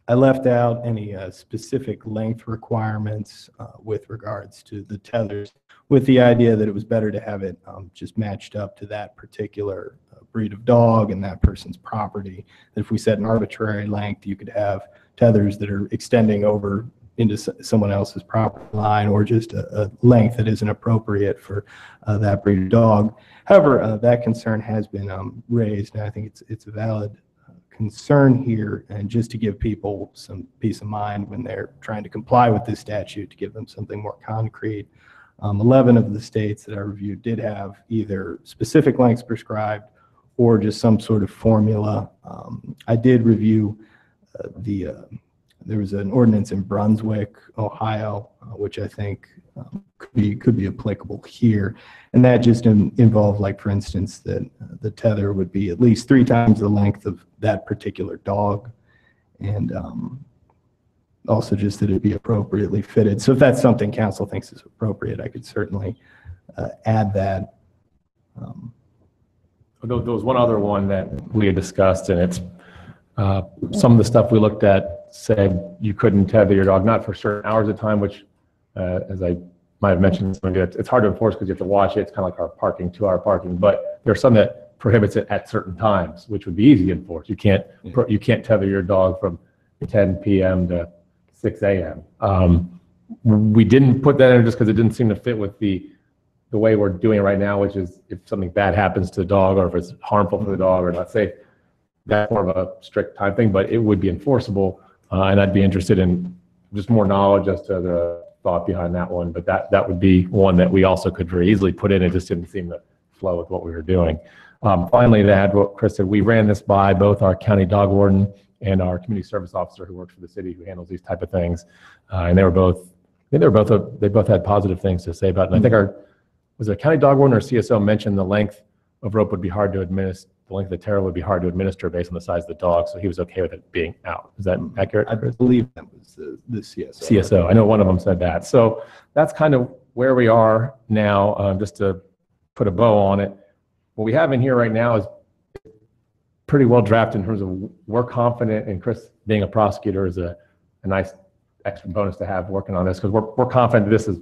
I left out any specific length requirements with regards to the tethers, with the idea that it was better to have it just matched up to that particular breed of dog and that person's property. That if we set an arbitrary length, you could have tethers that are extending over into someone else's property line, or just a length that isn't appropriate for that breed of dog. However, that concern has been raised, and I think it's a valid concern here, and just to give people some peace of mind when they're trying to comply with this statute, to give them something more concrete. 11 of the states that I reviewed did have either specific lengths prescribed or just some sort of formula. I did review there was an ordinance in Brunswick, Ohio, which I think could be applicable here. And that just involved, like, for instance, that the tether would be at least 3 times the length of that particular dog. And also just that it be appropriately fitted. So if that's something council thinks is appropriate, I could certainly add that. There was one other one that we had discussed, and it's some of the stuff we looked at said you couldn't tether your dog, not for certain hours of time, which, as I might have mentioned, it's hard to enforce because you have to watch it. It's kind of like our parking, 2-hour parking, but there's some that prohibits it at certain times, which would be easy to enforce. You can't tether your dog from 10 p.m. to 6 a.m. We didn't put that in just because it didn't seem to fit with the way we're doing it right now, which is if something bad happens to the dog, or if it's harmful for the dog, or let's say that's more of a strict time thing, but it would be enforceable. And I'd be interested in just more knowledge as to the thought behind that one. But that would be one that we also could very easily put in. It just didn't seem to flow with what we were doing. Finally, to add what Chris said, we ran this by both our county dog warden and our community service officer who works for the city, who handles these type of things. And they both had positive things to say about it. And I think was it a county dog warden or CSO mentioned the length of rope would be hard to administer. The length of the tether would be hard to administer based on the size of the dog, so he was okay with it being out. Is that accurate? I believe that was the CSO. CSO. I know one of them said that. So that's kind of where we are now, just to put a bow on it. What we have in here right now is pretty well drafted in terms of we're confident, and Chris being a prosecutor is a nice extra bonus to have working on this, because we're confident this is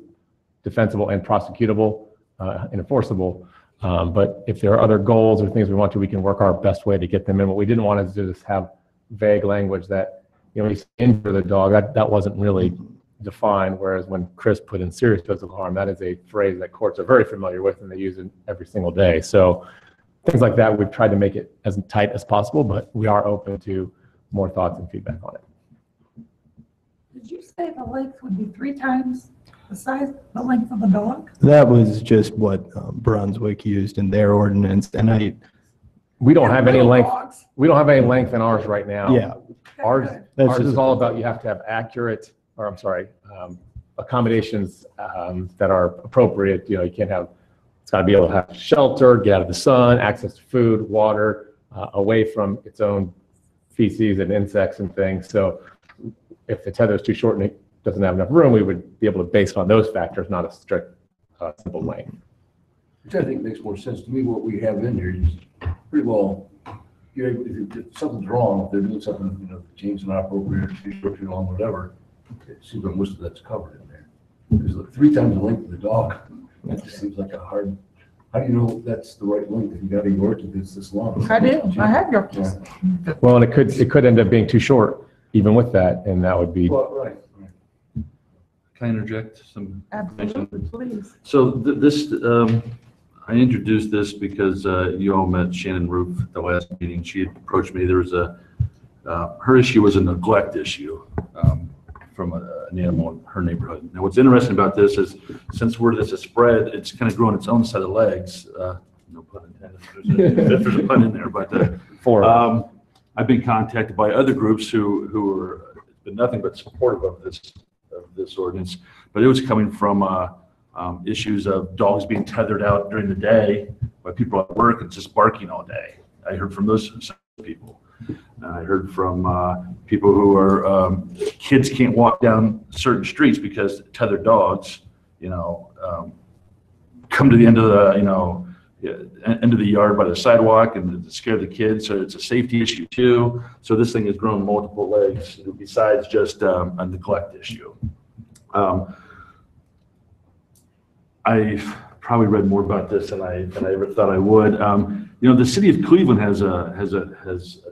defensible and prosecutable and enforceable. But if there are other goals or things we want to, we can work our best way to get them in. What we didn't want to do is have vague language that, he's injure the dog. That wasn't really defined, whereas when Chris put in serious physical harm, that is a phrase that courts are very familiar with and they use it every single day. So things like that, we've tried to make it as tight as possible, but we are open to more thoughts and feedback on it. Did you say the length would be 3 times the length of the dog? That was just what Brunswick used in their ordinance, and We don't have any Little length, dogs. we don't have any length in ours right now. Yeah. Ours, That's ours just is a- all about, you have to have accurate, or I'm sorry, accommodations that are appropriate. You know, you can't have, it's got to be able to have shelter, get out of the sun, access to food, water, away from its own feces and insects and things. So if the tether is too short and it doesn't have enough room, we would be able to base it on those factors, not a strict, simple length. Which I think makes more sense to me. What we have in here is pretty well, you know, if something's wrong, if they're doing something, you know, change not appropriate, description on whatever, it seems like most of that's covered in there. Because look, 3 times the length of the dog, that just seems like a hard, how do you know that's the right length if you got a Yorkie that's this long? I do. I have Yorkies. Well, and it could end up being too short, even with that, and that would be. Well, right. Can I interject some? Absolutely, please. So this, I introduced this because you all met Shannon Roof at the last meeting. She had approached me. There was her issue was a neglect issue from an animal in her neighborhood. Now, what's interesting about this is since word this is spread, it's kind of growing its own set of legs. No pun intended. There's a pun in there, but I've been contacted by other groups who are been nothing but supportive of this ordinance, but it was coming from issues of dogs being tethered out during the day by people at work and just barking all day. I heard from those people. I heard from people who are kids can't walk down certain streets because tethered dogs, you know, come to the end of the end of the yard by the sidewalk and scare the kids. So it's a safety issue too. So this thing has grown multiple legs besides just a neglect issue. I've probably read more about this than I ever thought I would. You know, the city of Cleveland has a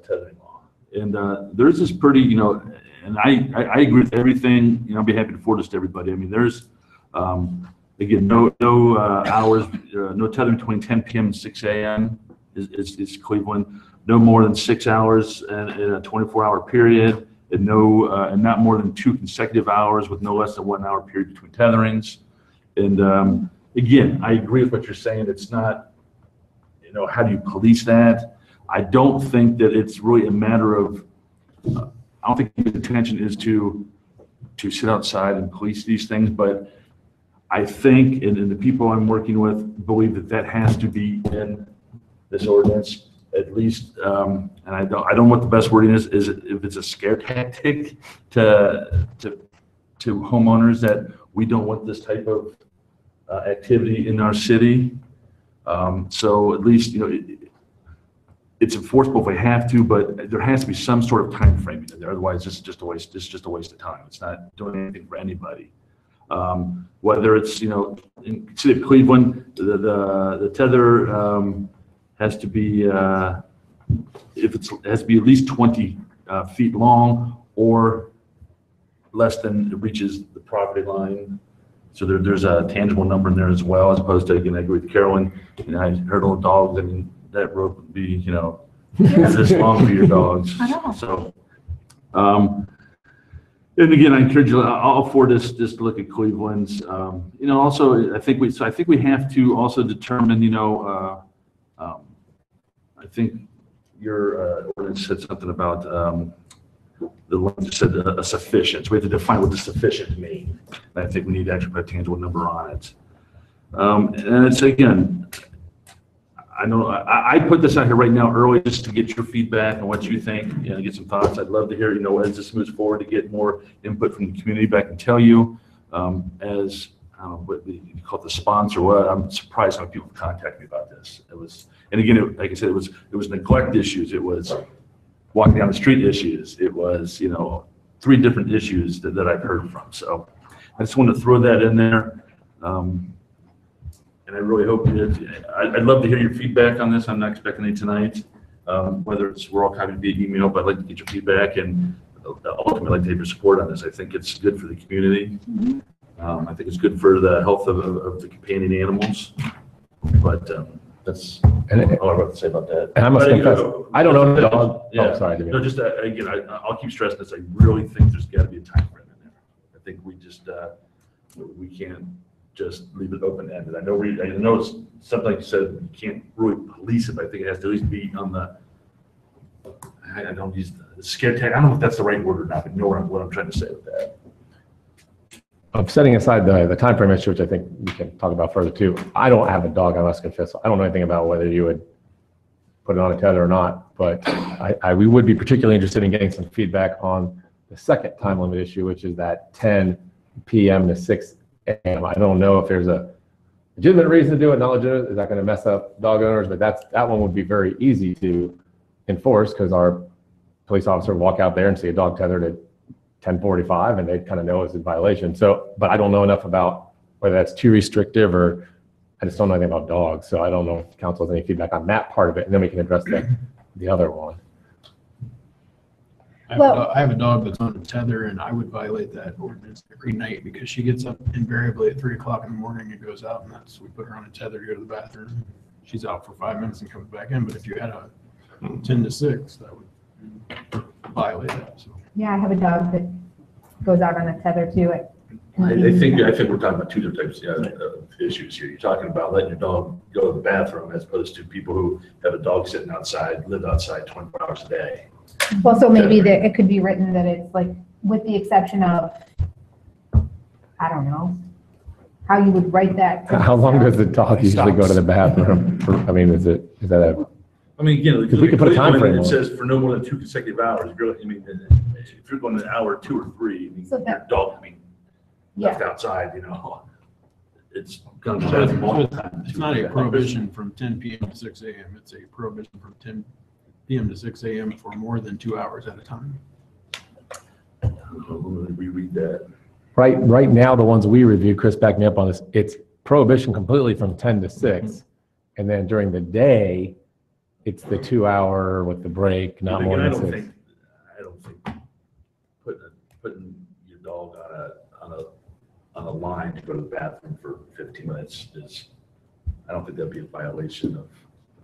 tethering law, and there's this pretty, you know, and I agree with everything. You know, I'd be happy to forward this to everybody. I mean, there's again no hours, no tethering between 10 p.m. and 6 a.m. is Cleveland. No more than 6 hours in a 24-hour period, and and not more than 2 consecutive hours with no less than 1 hour period between tetherings. And again, I agree with what you're saying. It's not, you know, how do you police that? I don't think that it's really a matter of, I don't think the intention is to sit outside and police these things, but I think, and the people I'm working with believe that has to be in this ordinance, at least, and I don't know what the best wording is if it's a scare tactic to homeowners that we don't want this type of activity in our city. So at least, you know, it's enforceable if we have to, but there has to be some sort of time frame in there. Otherwise, it's just a waste. It's just a waste of time. It's not doing anything for anybody. Whether it's, you know, in the city of Cleveland, the tether has to be it has to be at least 20 feet long or less than it reaches the property line. So there's a tangible number in there as well, as opposed to, again, I agree with Carolyn. You know, I heard old dogs. I mean, that rope would be, you know, this long for your dogs. I know. So, and again, I encourage you. I'll forward this just to look at Cleveland's. You know, also I think we have to also determine. You know, I think your ordinance said something about the one that said a sufficient. So we have to define what the sufficient mean. And I think we need to actually put a tangible number on it. And it's, again, I know I put this out here right now early just to get your feedback and what you think, you know, get some thoughts. I'd love to hear, you know, as this moves forward, to get more input from the community. But I can tell you, as I don't know what you call it, the sponsor, what, I'm surprised how people contact me about this. It was, and again, like I said, it was neglect issues. It was walking down the street issues. It was, you know, 3 different issues that I've heard from. So I just want to throw that in there. And I really hope I'd love to hear your feedback on this. I'm not expecting it tonight, whether it's we're all copied via email, but I'd like to get your feedback and ultimately I'd like to have your support on this. I think it's good for the community. I think it's good for the health of the companion animals. But that's all I have to say about that. And I must confess, I don't own a dog. Yeah. Oh, sorry. No, just again, I'll keep stressing this. I really think there's got to be a time frame in there. I think we just we can't just leave it open-ended. I know it's something like you said, you can't really police it, but I think it has to at least be on the, I don't use the scare tag. I don't know if that's the right word or not, but you know what I'm trying to say with that. Of setting aside the time frame issue, which I think we can talk about further too. I don't have a dog, I must confess. I don't know anything about whether you would put it on a tether or not, but we would be particularly interested in getting some feedback on the second time limit issue, which is that 10 p.m. to 6 a.m. I don't know if there's a legitimate reason to do it, not legitimate. Is that going to mess up dog owners? But that one would be very easy to enforce because our police officer would walk out there and see a dog tethered at 10:45 and they'd kind of know it's in violation. So, but I don't know enough about whether that's too restrictive or I just don't know anything about dogs. So I don't know if council has any feedback on that part of it, and then we can address the other one. I have a dog that's on a tether, and I would violate that ordinance every night because she gets up invariably at 3 o'clock in the morning and goes out, and we put her on a tether to go to the bathroom. She's out for 5 minutes and comes back in, but if you had a 10 to 6, that would violate that. So. Yeah, I have a dog that goes out on a tether too. I think we're talking about two different types of issues here. You're talking about letting your dog go to the bathroom as opposed to people who have a dog sitting outside, live outside 24 hours a day. Well, so maybe that it could be written that it's like, with the exception of, I don't know, how you would write that. How long does the dog usually go to the bathroom? I mean, is that a? I mean, again, Because we could put a time frame on it it. says for no more than 2 consecutive hours. If you're going an hour, 2 or 3, I mean, So your dog, left outside, it's going to be multiple times. It's not a prohibition from 10 p.m. to 6 a.m. It's a prohibition from 10 p.m. to 6 a.m. for more than 2 hours at a time. Let me reread that. Right now, the ones we reviewed, Chris backed me up on this, it's prohibition completely from 10 to 6. And then during the day, it's the 2 hour with the break, not more than 6. I don't think putting your dog on a line to go to the bathroom for 15 minutes I don't think that'd be a violation of.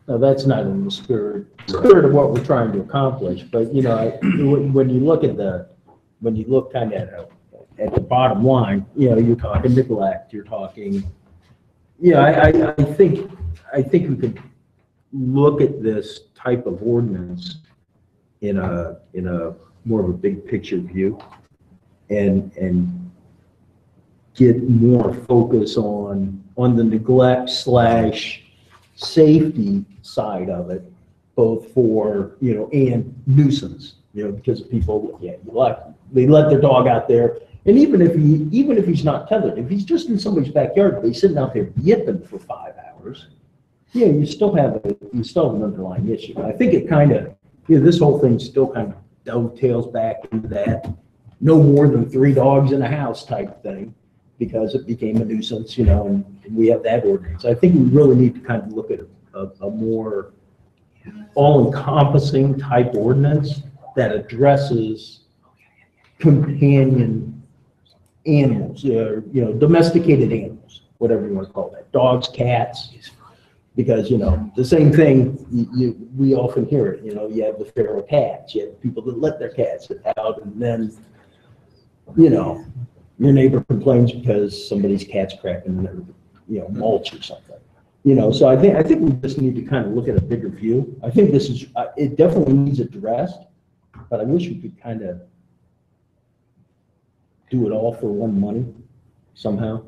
No, that's not in the spirit of what we're trying to accomplish. But, when you look kind of at the bottom line, you're talking neglect, you're talking, I think we could look at this type of ordinance in a more of a big picture view and get more focus on the neglect / safety side of it, both for, and nuisance, because people, they let their dog out there. And even if he's not tethered, if he's just in somebody's backyard, but he's sitting out there yipping for 5 hours, you still have an underlying issue. I think it kind of, this whole thing still kind of dovetails back into that no more than 3 dogs in a house type thing, because it became a nuisance, and we have that ordinance. I think we really need to kind of look at a more all-encompassing type ordinance that addresses companion animals, domesticated animals, whatever you want to call that, dogs, cats, because, the same thing, we often hear it, you have the feral cats, you have people that let their cats out, and then, your neighbor complains because somebody's cat's cracking their, mulch or something. So I think we just need to kind of look at a bigger view. I think this is, it definitely needs addressed, but I wish we could kind of do it all for one money somehow.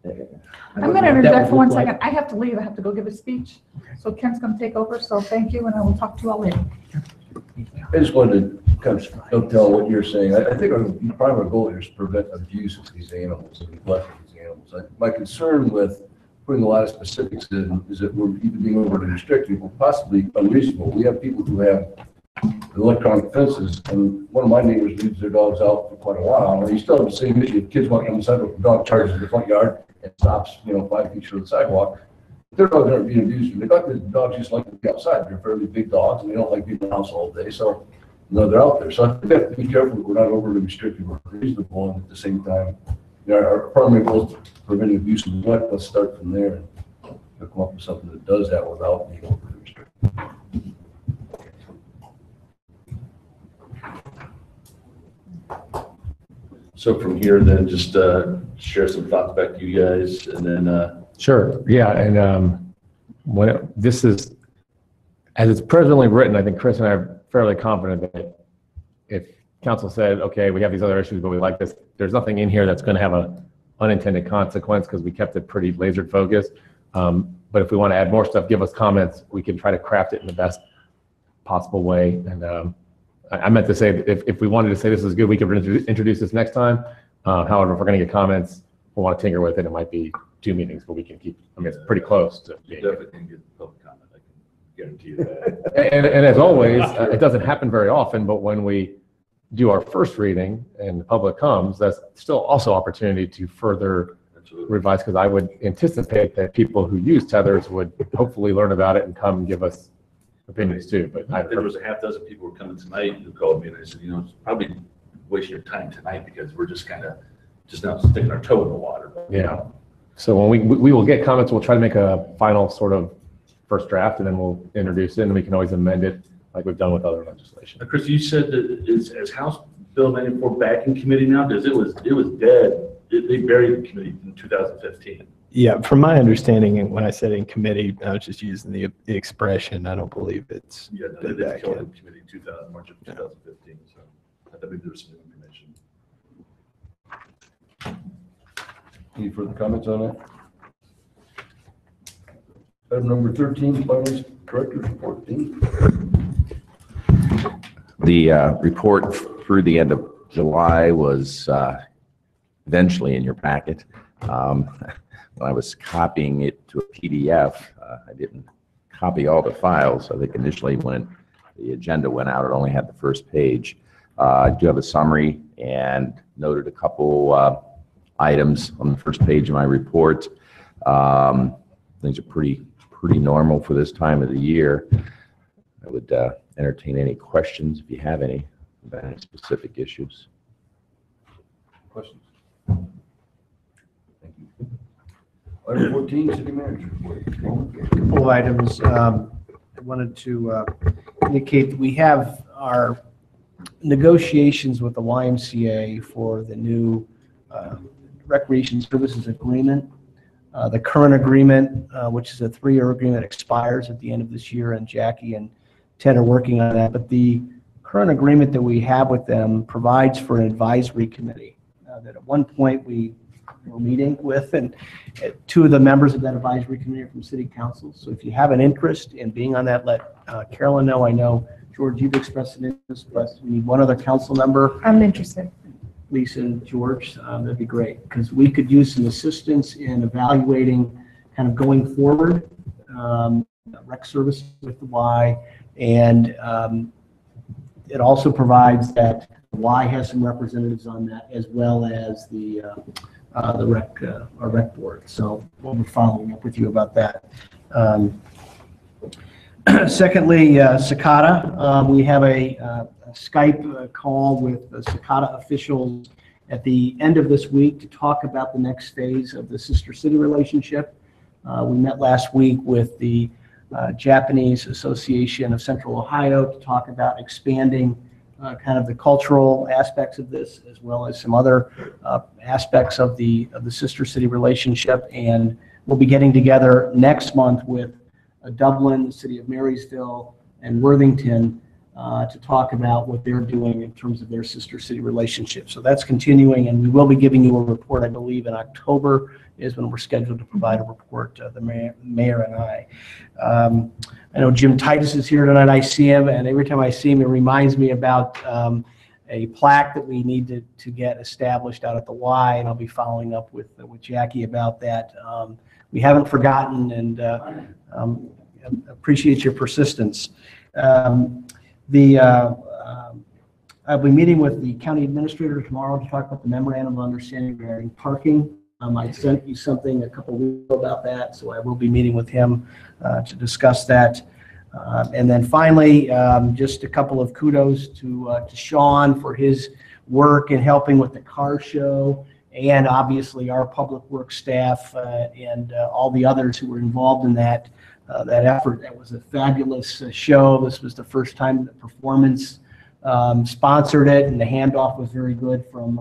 I'm going to interject for 1 second. I have to leave. I have to go give a speech. So Ken's going to take over. So thank you, and I will talk to you all later. I just wanted to kind of dovetail what you're saying. I think our primary goal here is to prevent abuse of these animals and neglect of these animals. My concern with putting a lot of specifics in is that we're either being overly restrictive or possibly unreasonable. We have people who have electronic fences, and one of my neighbors leaves their dogs out for quite a while, and you still have the same issue. If kids walking on the sidewalk, the dog charges in the front yard and stops, 5 feet short of the sidewalk. Their dogs aren't being abused or neglected. The dogs just like to be outside. They're fairly big dogs, and they don't like being in the house all day, so they're out there. So I think we have to be careful that we're not overly restrictive or reasonable, and at the same time, our primary goal is to prevent abuse and neglect. Let's start from there and come up with something that does that without being overly restrictive. So from here, then just share some thoughts back to you guys, and then. Sure, yeah, and this is, as it's presently written, I think Chris and I are fairly confident that if council said, okay, we have these other issues, but we like this, there's nothing in here that's going to have an unintended consequence because we kept it pretty laser focused. But if we want to add more stuff, give us comments. We can try to craft it in the best possible way. And I meant to say, if we wanted to say this is good, we could introduce this next time. However, if we're going to get comments, we'll want to tinker with it. It might be 2 meetings, but we can keep, I mean, it's pretty close to being. Definitely can get public comment, I can guarantee you that. And as always, it doesn't happen very often, but when we do our first reading and the public comes, that's still also opportunity to further revise, because I would anticipate that people who use tethers would hopefully learn about it and come and give us opinions too. But there was a half dozen people who were coming tonight who called me, and I said, it's probably wasting your time tonight because we're just kind of just now sticking our toe in the water. Yeah. So when we will get comments, we'll try to make a final sort of first draft, and then we'll introduce it, and we can always amend it like we've done with other legislation. Chris, you said that is House Bill 94 back in committee now? Because it was dead. They buried the committee in 2015. Yeah, from my understanding, when I said in committee, I was just using the expression. I don't believe it's Yeah, no, they did kill the committee in March of 2015. So I believe there was some information. Any further comments on that? Item number 13, Finance Director's Report. Dean? The report through the end of July was eventually in your packet. When I was copying it to a PDF, I didn't copy all the files. I think initially when the agenda went out, it only had the first page. I do have a summary and noted a couple items on the first page of my report. Things are pretty normal for this time of the year. I would entertain any questions if you have any about any specific issues. Questions? Thank you. Item 14, City Manager Report. A couple of items. I wanted to indicate that we have our negotiations with the YMCA for the new Recreation Services Agreement. The current agreement, which is a 3-year agreement, expires at the end of this year, and Jackie and Ted are working on that. But the current agreement that we have with them provides for an advisory committee that at one point we were meeting with, and 2 of the members of that advisory committee are from City Council. So if you have an interest in being on that, let Carolyn know. I know, George, you've expressed an interest, but we need 1 other council member. I'm interested. Lisa and George, that'd be great, because we could use some assistance in evaluating kind of going forward, rec service with the Y, and it also provides that the Y has some representatives on that, as well as the rec board. So we'll be following up with you about that. Secondly, Cicada, we have a Skype call with the Cicada officials at the end of this week to talk about the next phase of the sister city relationship. We met last week with the Japanese Association of Central Ohio to talk about expanding kind of the cultural aspects of this, as well as some other aspects of the sister city relationship. And we'll be getting together next month with Dublin, the city of Marysville, and Worthington to talk about what they're doing in terms of their sister city relationship. So that's continuing, and we will be giving you a report, I believe, in October is when we're scheduled to provide a report, the mayor and I. I know Jim Titus is here tonight. I see him, and every time I see him, it reminds me about a plaque that we need to get established out at the Y, and I'll be following up with Jackie about that. We haven't forgotten, and appreciate your persistence. I'll be meeting with the county administrator tomorrow to talk about the memorandum of understanding regarding parking. I sent you something a couple of weeks ago about that, so I will be meeting with him to discuss that. And then finally, just a couple of kudos to Sean for his work in helping with the car show, and obviously our public works staff and all the others who were involved in that effort. That was a fabulous show. This was the first time that Performance sponsored it, and the handoff was very good from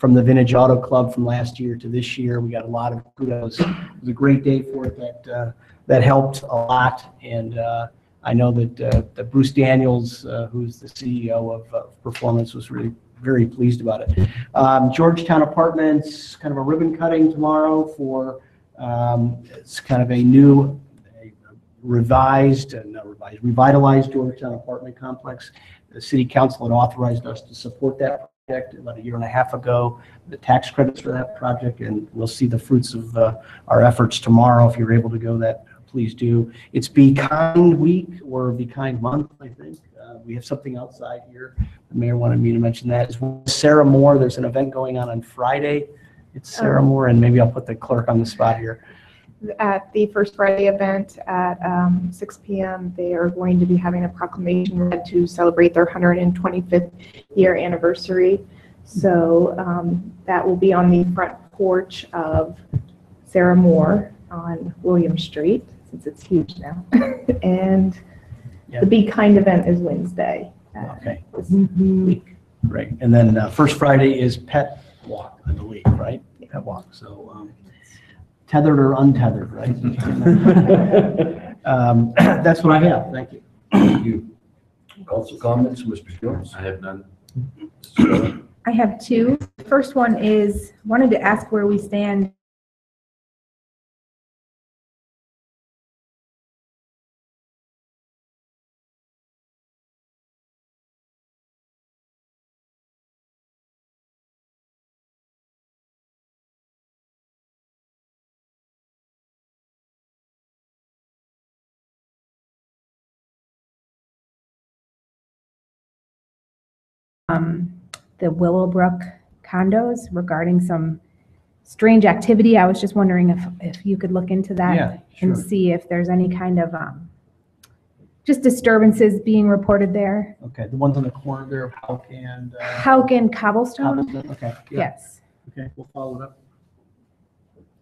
from the Vintage Auto Club from last year to this year. We got a lot of kudos. It was a great day for it. That helped a lot. And I know that Bruce Daniels, who's the CEO of Performance, was really very pleased about it. Georgetown Apartments, kind of a ribbon cutting tomorrow for it's kind of a new, revitalized Georgetown apartment complex. The city council had authorized us to support that project about a year and a half ago, the tax credits for that project, and we'll see the fruits of our efforts tomorrow. If you're able to go, that please do. It's Be Kind Week or Be Kind Month, I think. We have something outside here. The mayor wanted me to mention that. As well as Sarah Moore, there's an event going on Friday. It's Sarah Moore, and maybe I'll put the clerk on the spot here. At the First Friday event at 6 p.m., they are going to be having a proclamation read to celebrate their 125th year anniversary. So that will be on the front porch of Sarah Moore on William Street, since it's huge now. And the Be Kind event is Wednesday. Okay. This week. Great. And then First Friday is Pet Walk, I believe, right? Pet Walk. So tethered or untethered, right? That's what I have. Thank you. Thank you. Council comments, Mr. Jones? I have none. I have two. The first one is, wanted to ask where we stand the Willowbrook condos regarding some strange activity. I was just wondering if you could look into that Yeah, sure. and see if there's any kind of just disturbances being reported there. Okay, the ones on the corner there of Houck and Houck and Cobblestone? Cobblestone? Okay. Yeah. Yes. Okay, we'll follow it up.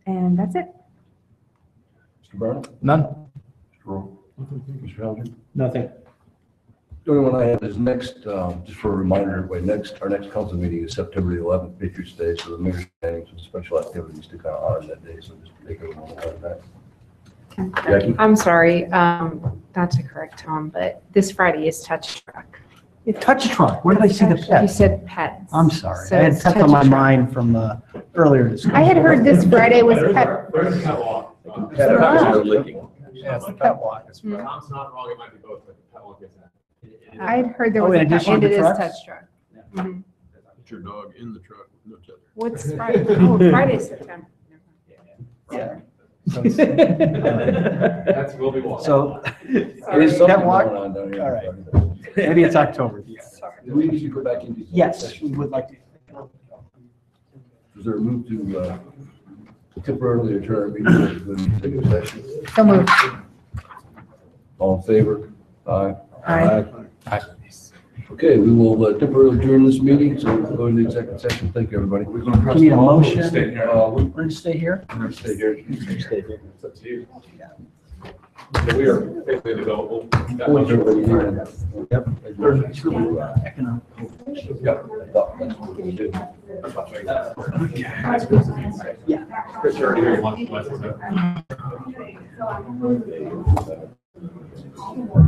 And that's it. Mr. Brown? None. Mr. Rowe? Mr. Helger? Nothing. The only one I have is next, just for a reminder, everybody, our next council meeting is September the 11th, Patriots Day, so the mayor's planning some special activities to kind of honor that day, so just make everyone aware of that. Jackie? I'm sorry, not to correct Tom, but this Friday is Touch Truck. Touch Truck, where did I see the pet? You said pets. I'm sorry, So I had it's pets Touch on my Truck. mind from earlier this. I had heard this Friday was pet. Yeah, it's the pet walk. Tom's not wrong, it might be both, but the pet walk is that. I'd heard there Oh, was in a pet addition walk. to And it is trucks? Touch Truck. Mhm. Put your dog in the truck with no tether. What's Friday? Oh, Friday's September. Yeah. That's, we'll be walking. So, There is pet something walk? going on down here. All right. Maybe it's October. Do we need to go back into? Yes, we would like to. Is there a move to temporarily adjourn meeting to executive session? So moved. All in favor? Aye. Aye. Okay, we will temporarily adjourn this meeting, so we'll go into executive session. Thank you, everybody. We're going to press. We need a pause. motion. Stay here. We're going to stay here? We're going to stay here. Stay here. It's up to you. So we are basically available. Hold everybody here. Yep. Economic. Yep. I thought that's what we did. Yeah. Chris, you're already here. You want to-